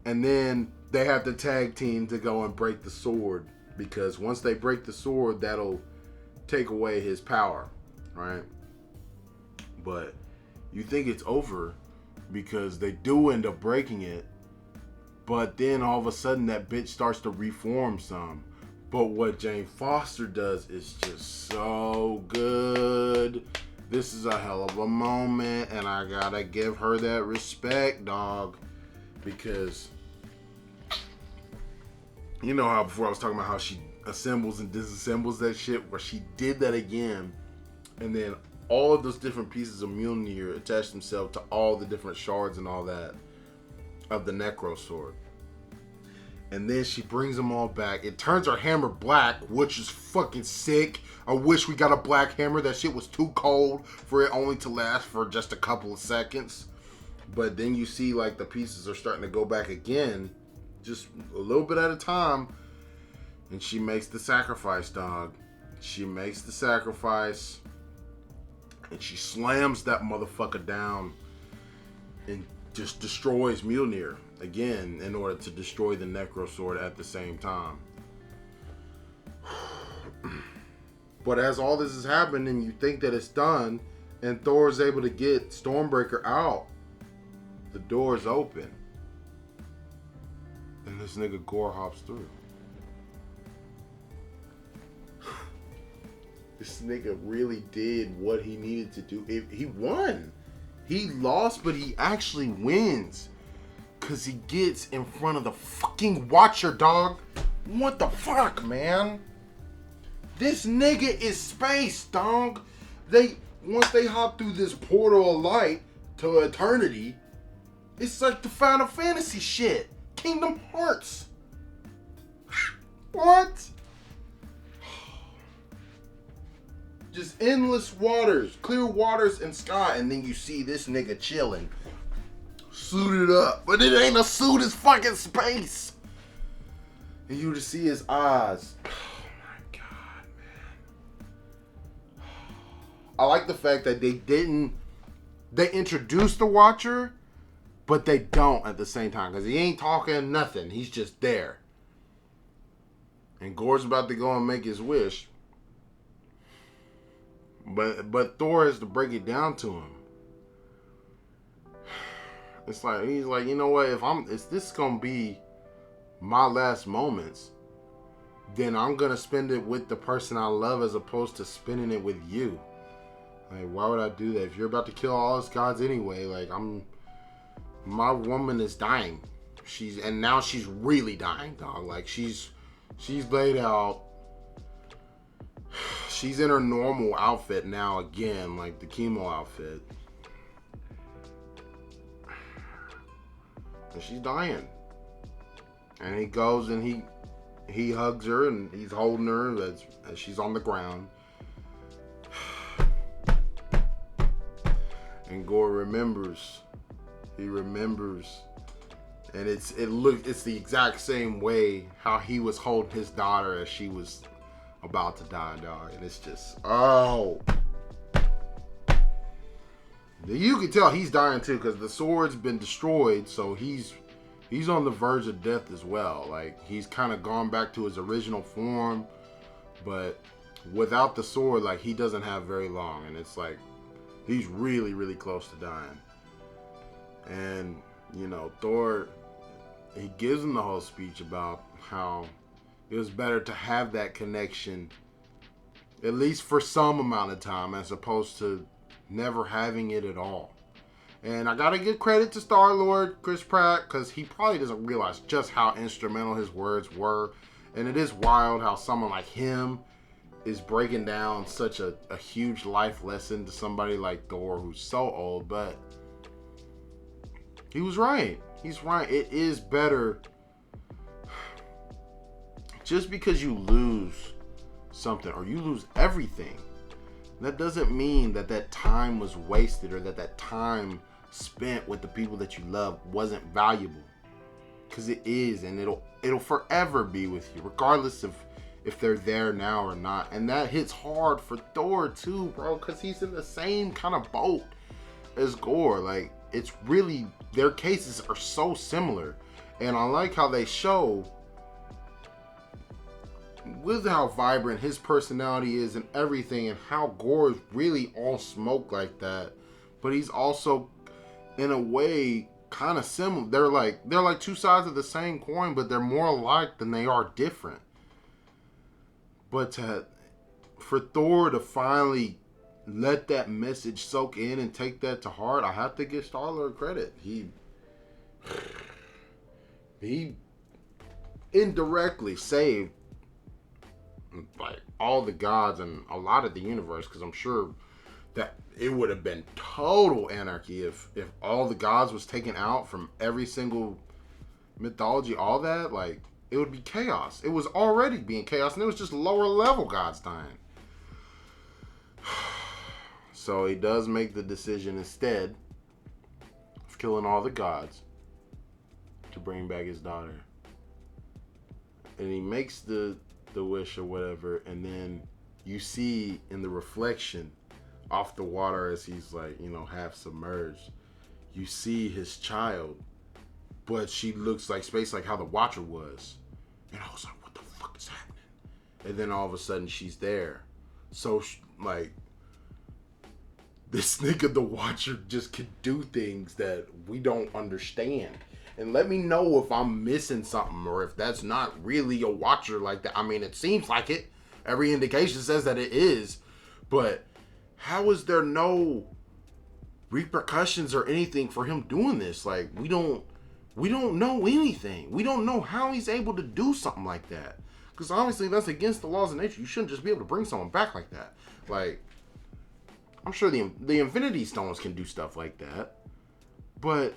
and then they have to tag team to go and break the sword, because once they break the sword, that'll take away his power, right? But you think it's over because they do end up breaking it, but then all of a sudden that bitch starts to reform some. But what Jane Foster does is just so good. This is a hell of a moment, and I gotta give her that respect, dog, because you know how before I was talking about how she assembles and disassembles that shit, where she did that again, and then all of those different pieces of Mjolnir attach themselves to all the different shards and all that of the Necro Sword. And then she brings them all back. It turns her hammer black, which is fucking sick. I wish we got a black hammer. That shit was too cold for it only to last for just a couple of seconds. But then you see like the pieces are starting to go back again, just a little bit at a time. And she makes the sacrifice, dog. She makes the sacrifice. And she slams that motherfucker down and just destroys Mjolnir again in order to destroy the Necro Sword at the same time. But as all this is happening, you think that it's done, and Thor is able to get Stormbreaker out. The door is open. And this nigga Gore hops through. This nigga really did what he needed to do. He won. He lost, but he actually wins. Because he gets in front of the fucking Watcher, dog. What the fuck, man? This nigga is space, dog. Once they hop through this portal of light to eternity, it's like the Final Fantasy shit. Kingdom Hearts. What? Just endless waters, clear waters and sky, and then you see this nigga chilling, suited up, but it ain't a suit, it's fucking space. And you just see his eyes. Oh my god, man. I like the fact that they introduced the Watcher, but they don't at the same time, because he ain't talking nothing, he's just there. And Gore's about to go and make his wish. But Thor has to break it down to him. It's like, he's like, you know what, if this gonna be my last moments, then I'm gonna spend it with the person I love as opposed to spending it with you. Like, why would I do that? If you're about to kill all his gods anyway, like, my woman is dying. And now she's really dying, dog. Like, she's laid out. She's in her normal outfit now again, like the chemo outfit. And she's dying. And he goes and he hugs her and he's holding her as she's on the ground. And Gore remembers. He remembers. And it's the exact same way how he was holding his daughter as she was about to die, dog. And it's just, oh. You can tell he's dying too, because the sword's been destroyed, so he's on the verge of death as well. Like, he's kind of gone back to his original form, but without the sword, like, he doesn't have very long. And it's like, he's really, really close to dying. And, you know, Thor he gives him the whole speech about how it was better to have that connection, at least for some amount of time, as opposed to never having it at all. And I gotta give credit to Star-Lord, Chris Pratt, because he probably doesn't realize just how instrumental his words were. And it is wild how someone like him is breaking down such a huge life lesson to somebody like Thor, who's so old. But he was right. He's right. It is better. Just because you lose something or you lose everything, that doesn't mean that time was wasted, or that time spent with the people that you love wasn't valuable. Because it is, and it'll forever be with you, regardless of if they're there now or not. And that hits hard for Thor too, bro, because he's in the same kind of boat as Gore. Like, it's really, their cases are so similar. And I like how they show with how vibrant his personality is and everything, and how Gore is really all smoke like that, but he's also in a way kind of similar. They're like two sides of the same coin, but they're more alike than they are different. But for Thor to finally let that message soak in and take that to heart, I have to give Star-Lord credit. He indirectly saved like all the gods and a lot of the universe, because I'm sure that it would have been total anarchy if all the gods was taken out from every single mythology. All that, like, it would be chaos. It was already being chaos, and it was just lower level gods dying. So he does make the decision instead of killing all the gods to bring back his daughter, and he makes the wish or whatever, and then you see in the reflection off the water as he's like, you know, half submerged, you see his child, but she looks like space, like how the Watcher was. And I was like, what the fuck is happening? And then all of a sudden she's there. So like, this nigga the Watcher just can do things that we don't understand. And let me know if I'm missing something, or if that's not really a Watcher like that. I mean, it seems like it. Every indication says that it is. But how is there no repercussions or anything for him doing this? Like, we don't know anything. We don't know how he's able to do something like that. Because obviously that's against the laws of nature. You shouldn't just be able to bring someone back like that. Like, I'm sure the Infinity Stones can do stuff like that. But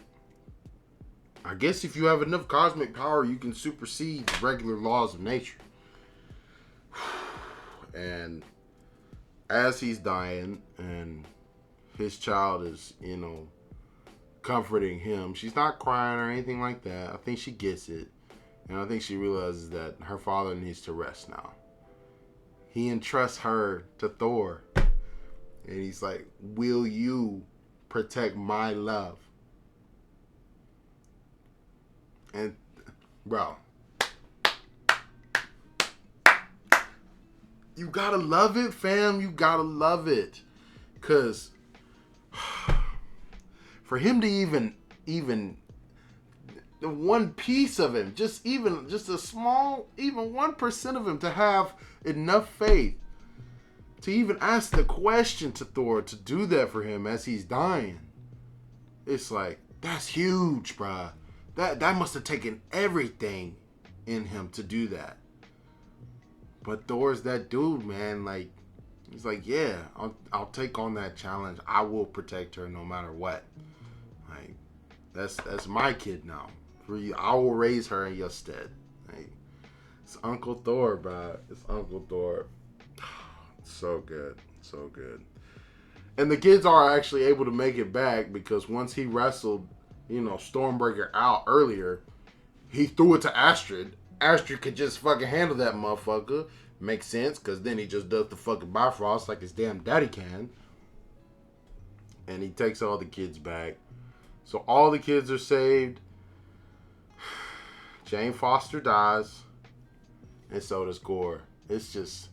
I guess if you have enough cosmic power, you can supersede regular laws of nature. And as he's dying and his child is, you know, comforting him, she's not crying or anything like that. I think she gets it. And I think she realizes that her father needs to rest now. He entrusts her to Thor. And he's like, will you protect my love? And, bro, you gotta love it, fam. You gotta love it. Because for him to even the one piece of him, just a small, even 1% of him to have enough faith to even ask the question to Thor, to do that for him as he's dying, it's like, that's huge, bruh. That must have taken everything in him to do that. But Thor's that dude, man. Like, he's like, yeah, I'll take on that challenge. I will protect her no matter what. Like, that's my kid now. I will raise her in your stead. Like, it's Uncle Thor, bro. It's Uncle Thor. So good, so good. And the kids are actually able to make it back, because once he wrestled, you know, Stormbreaker out earlier, he threw it to Astrid. Astrid could just fucking handle that motherfucker. Makes sense, because then he just does the fucking Bifrost like his damn daddy can. And he takes all the kids back. So all the kids are saved. Jane Foster dies. And so does Gore. It's just...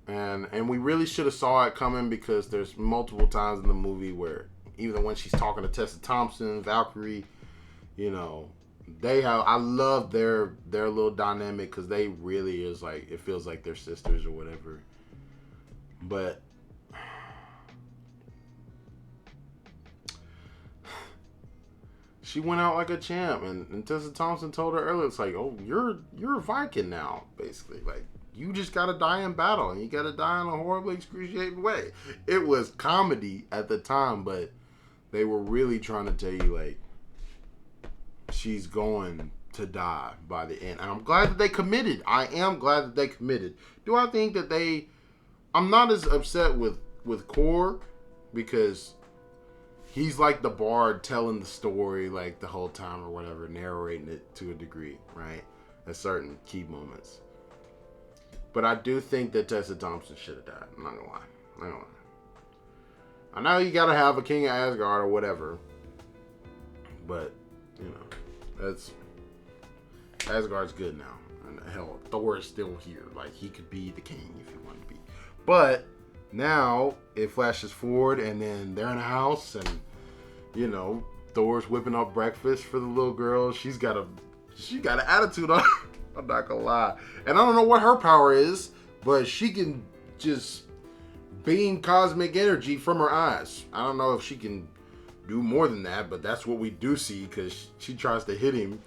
And we really should have saw it coming, because there's multiple times in the movie where, even when she's talking to Tessa Thompson, Valkyrie, you know, I love their little dynamic because they really is like, it feels like they're sisters or whatever. But she went out like a champ, and Tessa Thompson told her earlier, it's like, oh, you're a Viking now, basically. Like, you just gotta die in battle, and you gotta die in a horribly excruciating way. It was comedy at the time, but they were really trying to tell you, like, she's going to die by the end. And I'm glad that they committed. I am glad that they committed. Do I think that I'm not as upset with Korg, because he's like the bard telling the story like the whole time or whatever, narrating it to a degree, right? At certain key moments. But I do think that Tessa Thompson should have died. I'm not gonna lie. I know you gotta have a king of Asgard or whatever, but you know, that's Asgard's good now. And hell, Thor is still here. Like, he could be the king if he wanted to be. But now it flashes forward, and then they're in a house, and you know, Thor's whipping up breakfast for the little girl. She got an attitude on her. I'm not gonna lie. And I don't know what her power is, but she can just beam cosmic energy from her eyes. I don't know if she can do more than that, but that's what we do see, because she tries to hit him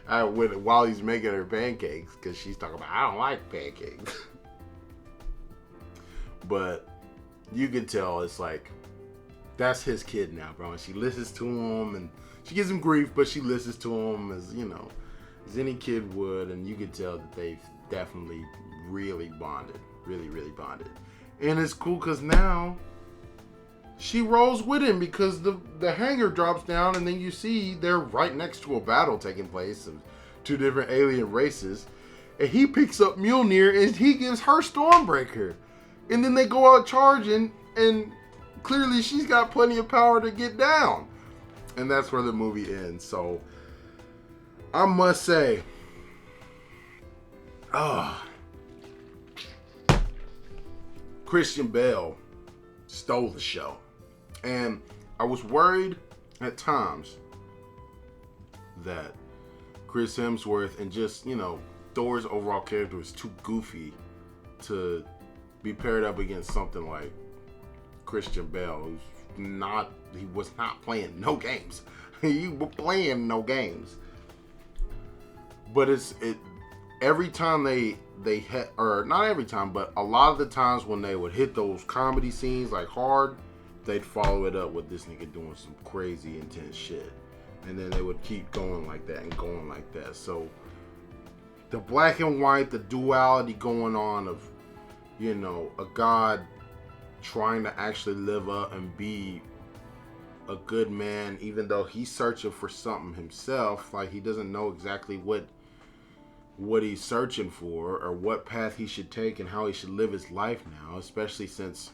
while he's making her pancakes, because she's talking about, I don't like pancakes. But you can tell it's like, that's his kid now, bro. And she listens to him, and she gives him grief, but she listens to him as, you know, as any kid would. And you can tell that they've definitely really bonded. Really, really bonded. And it's cool because now she rolls with him, because the hangar drops down, and then you see they're right next to a battle taking place of two different alien races. And he picks up Mjolnir, and he gives her Stormbreaker. And then they go out charging, and clearly she's got plenty of power to get down. And that's where the movie ends. So I must say, Christian Bale stole the show. And I was worried at times that Chris Hemsworth and just, you know, Thor's overall character was too goofy to be paired up against something like Christian Bale, he was not playing no games. He was playing no games. But every time they hit, or not every time, but a lot of the times when they would hit those comedy scenes like hard, they'd follow it up with this nigga doing some crazy intense shit. And then they would keep going like that and going like that. So the black and white, the duality going on of, you know, a god trying to actually live up and be a good man, even though he's searching for something himself. Like, he doesn't know exactly what he's searching for, or what path he should take and how he should live his life now, especially since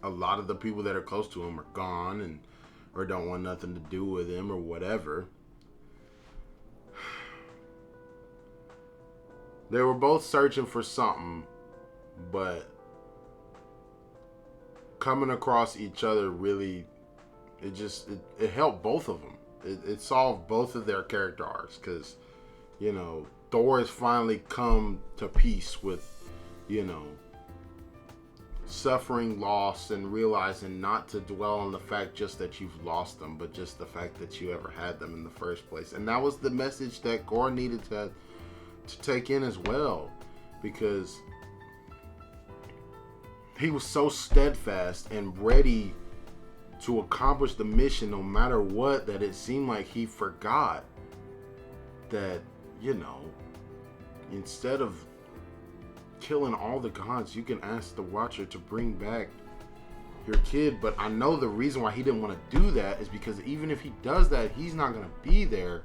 a lot of the people that are close to him are gone, or don't want nothing to do with him or whatever. They were both searching for something, but coming across each other really, it helped both of them. It solved both of their character arcs, because, you know, Thor has finally come to peace with, you know, suffering loss and realizing not to dwell on the fact just that you've lost them, but just the fact that you ever had them in the first place. And that was the message that Gore needed to take in as well, because he was so steadfast and ready to accomplish the mission no matter what, that it seemed like he forgot that, you know, instead of killing all the gods, you can ask the Watcher to bring back your kid. But I know the reason why he didn't want to do that is because even if he does that, he's not going to be there.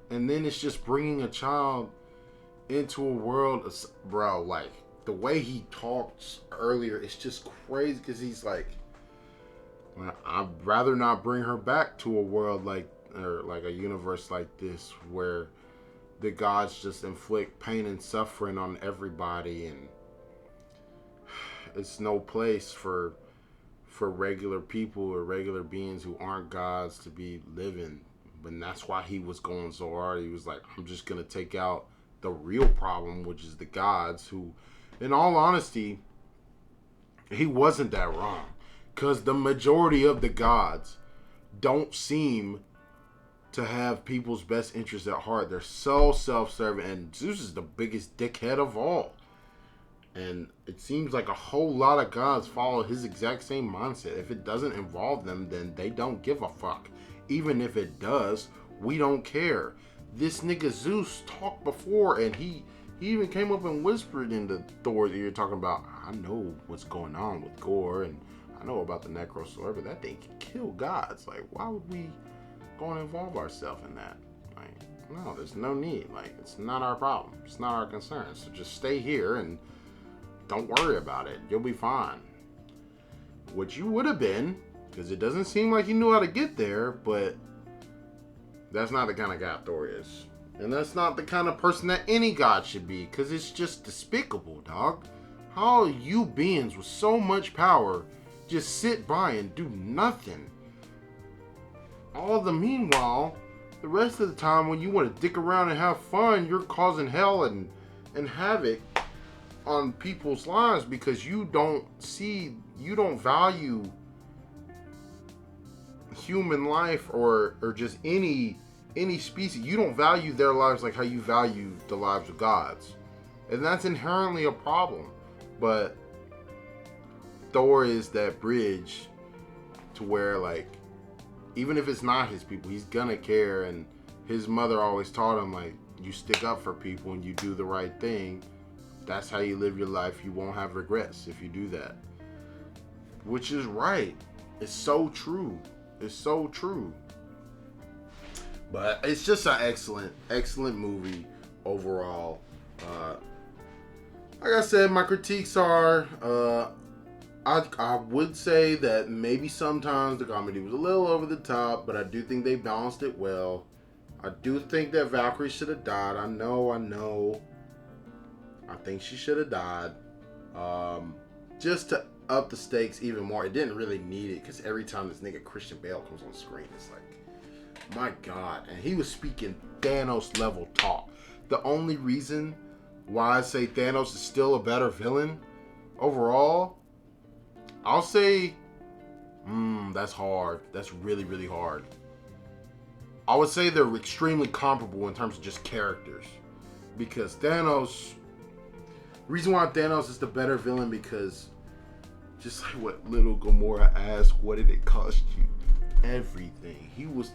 And then it's just bringing a child into a world of, bro, like, the way he talks earlier, it's just crazy, because he's like, I'd rather not bring her back to a world like, or like a universe like this, where the gods just inflict pain and suffering on everybody, and it's no place for regular people or regular beings who aren't gods to be living. And that's why he was going so hard. He was like, I'm just going to take out the real problem, which is the gods, who, in all honesty, he wasn't that wrong. Because the majority of the gods don't seem to have people's best interests at heart. They're so self-serving, and Zeus is the biggest dickhead of all. And it seems like a whole lot of gods follow his exact same mindset. If it doesn't involve them, then they don't give a fuck. Even if it does, we don't care. This nigga Zeus talked before, and he even came up and whispered into Thor's ear, talking about, I know what's going on with Gore, and I know about the Necrosaur, but that thing can kill gods. Like, why would we go and involve ourselves in that? Like, no, there's no need. Like, it's not our problem. It's not our concern. So just stay here and don't worry about it. You'll be fine. What you would have been, because it doesn't seem like you knew how to get there, but that's not the kind of guy Thor is. And that's not the kind of person that any god should be, because it's just despicable, dog. How you beings with so much power just sit by and do nothing? All the meanwhile, the rest of the time when you want to dick around and have fun, you're causing hell and havoc on people's lives because you don't value human life or just any species. You don't value their lives like how you value the lives of gods. And that's inherently a problem. But Thor is that bridge to where, like, even if it's not his people, he's gonna care. And his mother always taught him, like, you stick up for people and you do the right thing. That's how you live your life. You won't have regrets if you do that. Which is right. It's so true. It's so true. But it's just an excellent movie overall. Like I said, my critiques are, I would say that maybe sometimes the comedy was a little over the top, but I do think they balanced it well. I do think that Valkyrie should have died. I know. I think she should have died. Just to up the stakes even more. It didn't really need it, because every time this nigga Christian Bale comes on screen, it's like, my God. And he was speaking Thanos level talk. The only reason why I say Thanos is still a better villain overall, I'll say, that's hard. That's really, really hard. I would say they're extremely comparable in terms of just characters. Because Thanos, the reason why Thanos is the better villain, because just like what little Gamora asked, what did it cost you? Everything.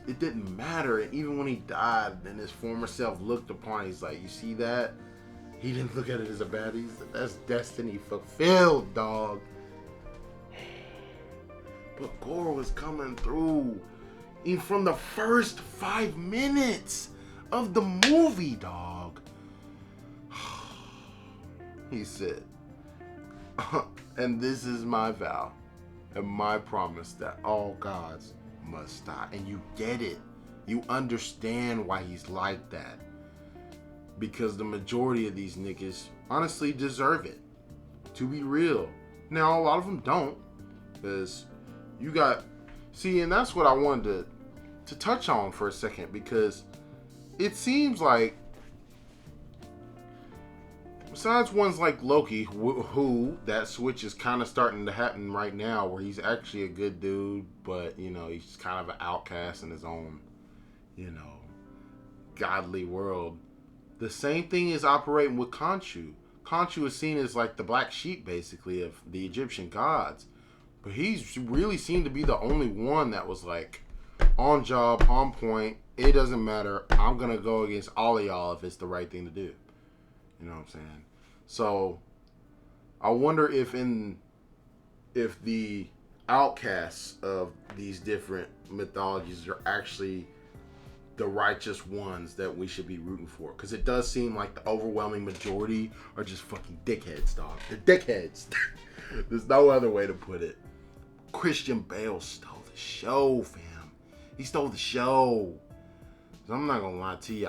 It didn't matter. And even when he died and his former self looked upon, he's like, you see that? He didn't look at it as a bad. He's like, that's destiny fulfilled, dog. But Gore was coming through. Even from the first 5 minutes of the movie, dog. He said, and this is my vow and my promise that all gods must die. And you get it. You understand why he's like that. Because the majority of these niggas honestly deserve it. To be real. Now, a lot of them don't. Because you got... See, and that's what I wanted to touch on for a second. Because it seems like, besides ones like Loki, who that switch is kind of starting to happen right now, where he's actually a good dude, but, you know, he's kind of an outcast in his own, you know, godly world. The same thing is operating with Khonshu. Khonshu is seen as like the black sheep, basically, of the Egyptian gods. But he's really seemed to be the only one that was like, on job, on point. It doesn't matter. I'm going to go against all of y'all if it's the right thing to do. You know what I'm saying? So, I wonder if the outcasts of these different mythologies are actually the righteous ones that we should be rooting for. Because it does seem like the overwhelming majority are just fucking dickheads, dog. They're dickheads. There's no other way to put it. Christian Bale stole the show, fam. He stole the show. I'm not gonna lie to you.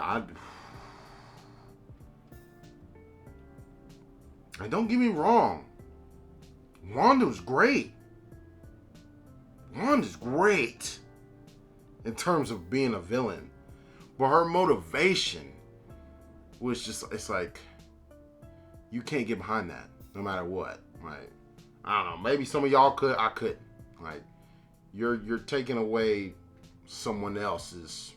And don't get me wrong. Wanda was great. Wanda's great. in terms of being a villain. But her motivation was just, it's like, you can't get behind that no matter what. Like, I don't know, maybe some of y'all could, I couldn't. Like, you're taking away someone else's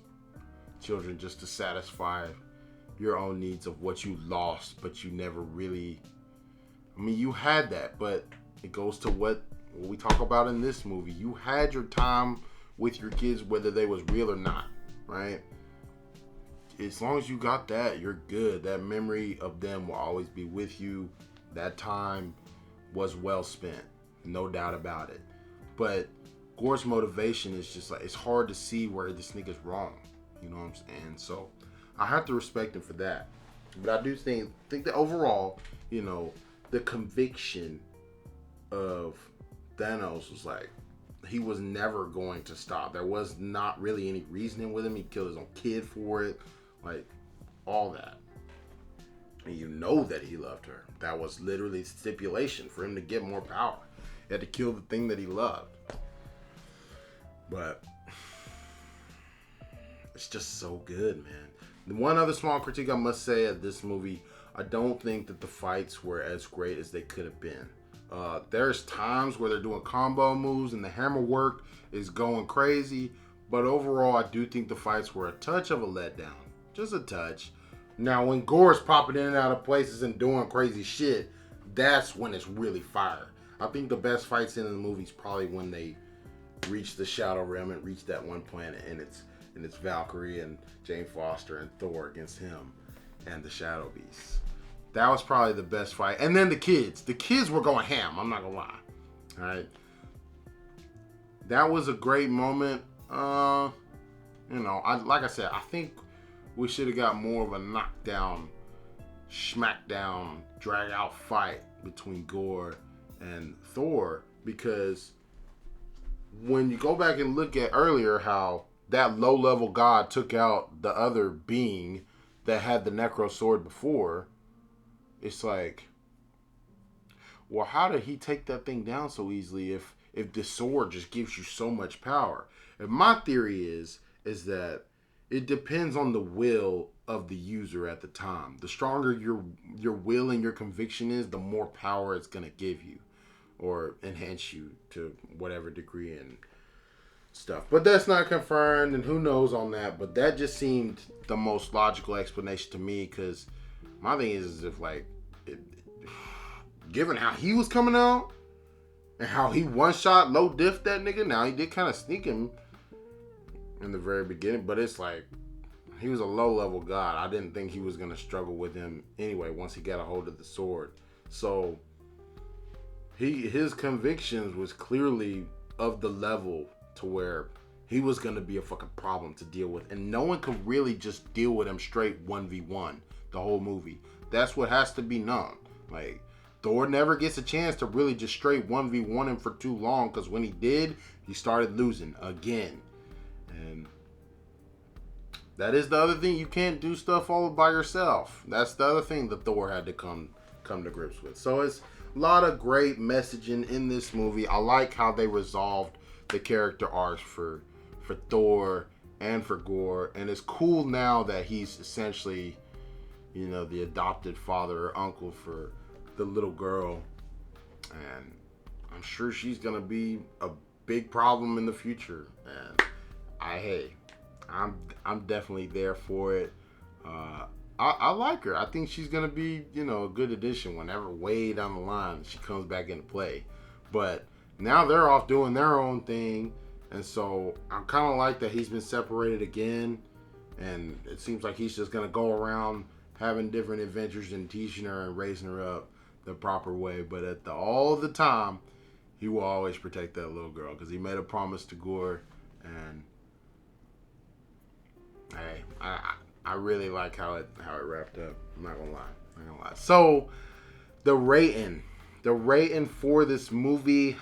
children just to satisfy your own needs of what you lost, but you never really, I mean, you had that, but it goes to what we talk about in this movie. You had your time with your kids, whether they was real or not, right? As long as you got that, you're good. That memory of them will always be with you. That time was well spent, no doubt about it. But Gore's motivation is just like, it's hard to see where this nigga's wrong. You know what I'm saying? So I have to respect him for that. But I do think that overall, you know, the conviction of Thanos was like, he was never going to stop. There was not really any reasoning with him. He killed his own kid for it. Like, all that. And you know that he loved her. That was literally stipulation for him to get more power. He had to kill the thing that he loved. But it's just so good, man. The one other small critique I must say of this movie, I don't think that the fights were as great as they could have been. There's times where they're doing combo moves and the hammer work is going crazy. But overall, I do think the fights were a touch of a letdown. Just a touch. Now, when Gore's popping in and out of places and doing crazy shit, that's when it's really fire. I think the best fights in the movie is probably when they reach the Shadow Realm and reach that one planet, and it's Valkyrie and Jane Foster and Thor against him and the Shadow Beasts. That was probably the best fight. And then the kids. The kids were going ham. I'm not gonna lie. All right. That was a great moment. You know, like I said, I think we should have got more of a knockdown, smackdown, drag out fight between Gore and Thor, because when you go back and look at earlier how that low-level god took out the other being that had the Necro Sword before, it's like, well, how did he take that thing down so easily if the sword just gives you so much power? And my theory is that it depends on the will of the user at the time. The stronger your will and your conviction is, the more power it's going to give you or enhance you to whatever degree and stuff. But that's not confirmed, and who knows on that. But that just seemed the most logical explanation to me, because my thing is if, like, given how he was coming out and how he one-shot low diff that nigga, now he did kind of sneak him in the very beginning, but it's like, he was a low-level god. I didn't think he was going to struggle with him anyway once he got a hold of the sword. So his convictions was clearly of the level to where he was going to be a fucking problem to deal with. And no one could really just deal with him straight 1v1 the whole movie. That's what has to be known. Like, Thor never gets a chance to really just straight 1v1 him for too long, because when he did, he started losing again. And that is the other thing. You can't do stuff all by yourself. That's the other thing that Thor had to come to grips with. So it's a lot of great messaging in this movie. I like how they resolved the character arcs for Thor and for Gore. And it's cool now that he's essentially, you know, the adopted father or uncle for the little girl. And I'm sure she's going to be a big problem in the future. And I'm definitely there for it. I like her. I think she's gonna be, you know, a good addition whenever way down the line she comes back into play. But now they're off doing their own thing, and so I'm kind of like that he's been separated again, and it seems like he's just gonna go around having different adventures and teaching her and raising her up the proper way. But all the time, he will always protect that little girl, because he made a promise to Gore. And hey, I really like how it wrapped up. I'm not gonna lie. So the rating for this movie,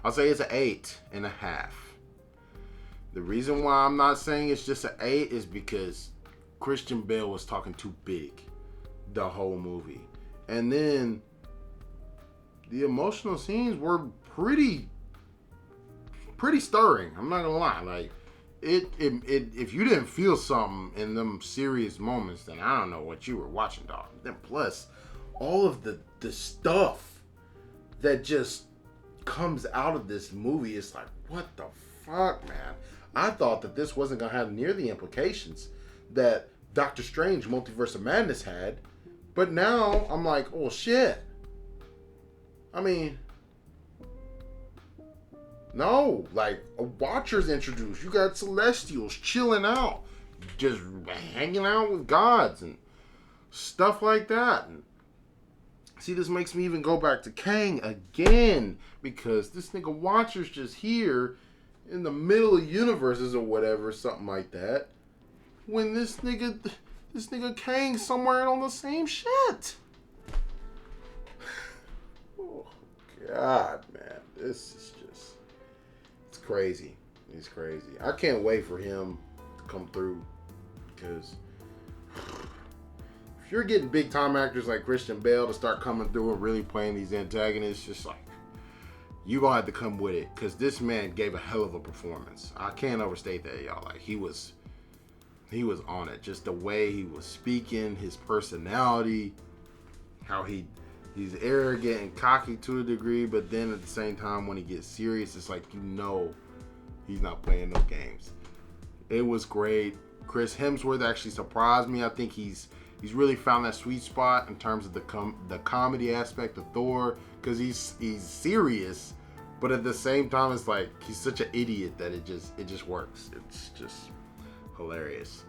I'll say it's an 8.5. The reason why I'm not saying it's just an 8 is because Christian Bale was talking too big the whole movie, and then the emotional scenes were pretty stirring. I'm not gonna lie. Like it if you didn't feel something in them serious moments, then I don't know what you were watching, dog. Then plus all of the stuff that just comes out of this movie is like, what the fuck, man? I thought that this wasn't gonna have near the implications that Doctor Strange Multiverse of Madness had, but now I'm like, oh shit. I mean, no, like a Watcher's introduced. You got Celestials chilling out, just hanging out with gods and stuff like that. And see, this makes me even go back to Kang again, because this nigga Watcher's just here in the middle of universes or whatever, something like that. When this nigga Kang's somewhere on the same shit. Oh God, man, this is just, it's crazy. It's crazy. I can't wait for him to come through, because if you're getting big time actors like Christian Bale to start coming through and really playing these antagonists, just like, you gonna have to come with it, because this man gave a hell of a performance. I can't overstate that, y'all. Like, he was on it. Just the way he was speaking, his personality, how he's arrogant and cocky to a degree, but then at the same time when he gets serious, it's like, you know, he's not playing no games. It was great. Chris Hemsworth actually surprised me. I think he's really found that sweet spot in terms of the comedy aspect of Thor, because he's serious, but at the same time it's like he's such an idiot that it just works. It's just hilarious.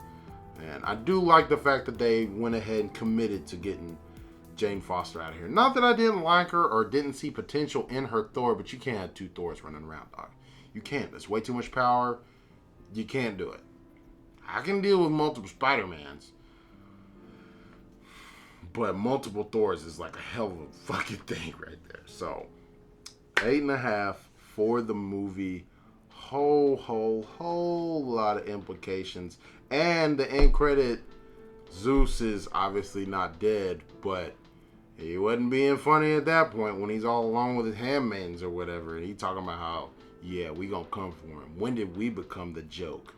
And I do like the fact that they went ahead and committed to getting Jane Foster out of here. Not that I didn't like her or didn't see potential in her Thor, but you can't have two Thors running around, dog. You can't. That's way too much power. You can't do it. I can deal with multiple Spider-Mans, but multiple Thors is like a hell of a fucking thing right there. So 8.5 for the movie. Whole lot of implications. And the end credit, Zeus is obviously not dead, but he wasn't being funny at that point when he's all alone with his handmaidens or whatever. And he talking about how, yeah, we gonna come for him. When did we become the joke?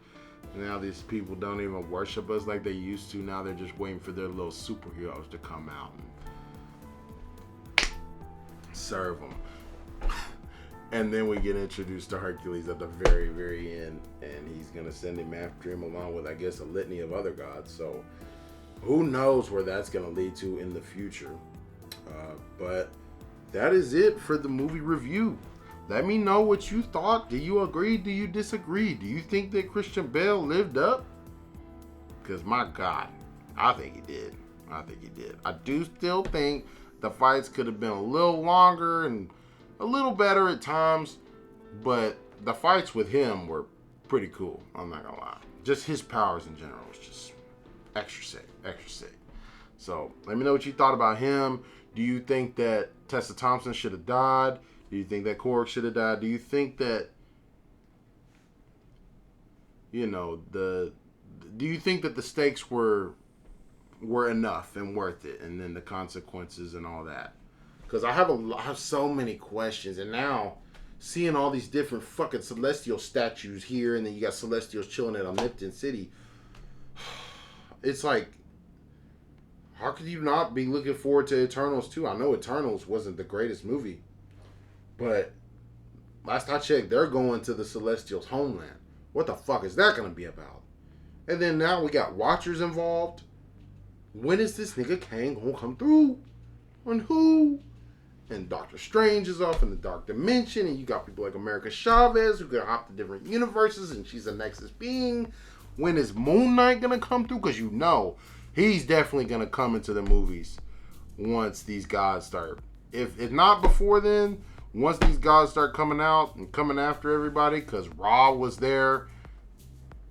Now these people don't even worship us like they used to. Now they're just waiting for their little superheroes to come out and serve them. And then we get introduced to Hercules at the very, very end, and he's gonna send him after him along with, I guess, a litany of other gods. So who knows where that's gonna lead to in the future. But that is it for the movie review. Let me know what you thought. Do you agree? Do you disagree? Do you think that Christian Bale lived up? Because my God, I think he did. I do still think the fights could have been a little longer and a little better at times, but the fights with him were pretty cool. I'm not gonna lie. Just his powers in general was just extra sick. So let me know what you thought about him. Do you think that Tessa Thompson should have died? Do you think that Korg should have died? Do you think that, do you think that the stakes were enough and worth it, and then the consequences and all that? Because I have so many questions, and now seeing all these different fucking Celestial statues here, and then you got Celestials chilling at Omnipotent City, it's like, how could you not be looking forward to Eternals too? I know Eternals wasn't the greatest movie, but last I checked, they're going to the Celestials' homeland. What the fuck is that going to be about? And then now we got Watchers involved. When is this nigga Kang going to come through? And who? And Doctor Strange is off in the Dark Dimension, and you got people like America Chavez who can hop to different universes, and she's a Nexus being. When is Moon Knight going to come through? Because he's definitely going to come into the movies once these gods start. If not before then, once these gods start coming out and coming after everybody, because Ra was there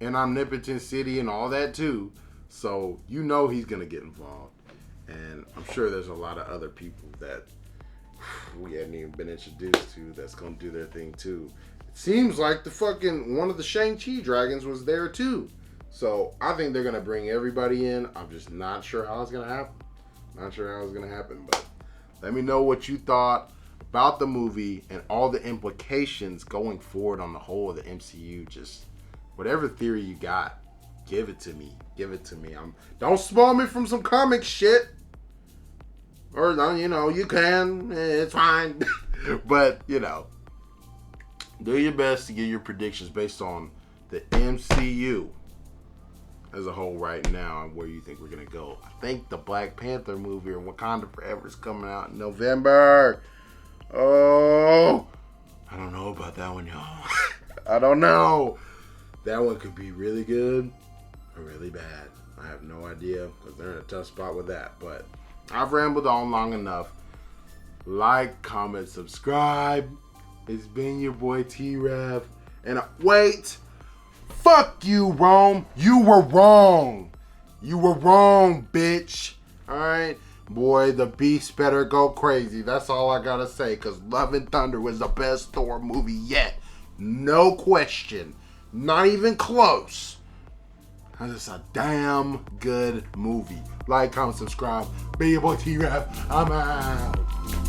in Omnipotent City and all that too. So he's going to get involved. And I'm sure there's a lot of other people that we hadn't even been introduced to that's going to do their thing too. It seems like one of the Shang-Chi dragons was there too. So I think they're going to bring everybody in. I'm just not sure how it's going to happen. But let me know what you thought. about the movie and all the implications going forward on the whole of the MCU. Just whatever theory you got, give it to me. Give it to me. Don't spoil me from some comic shit. Or, you know, you can. It's fine. But, you know, do your best to get your predictions based on the MCU as a whole right now and where you think we're going to go. I think the Black Panther movie or Wakanda Forever is coming out in November. Oh, I don't know about that one, y'all. I don't know. That one could be really good or really bad. I have no idea because they're in a tough spot with that. But I've rambled on long enough. Like, comment, subscribe. It's been your boy T-Rav. And wait. Fuck you, Rome. You were wrong. You were wrong, bitch. Alright? Boy, the beast better go crazy. That's all I gotta say. Because Love and Thunder was the best Thor movie yet. No question. Not even close. That's just a damn good movie. Like, comment, subscribe. Be your boy T-Rav. I'm out.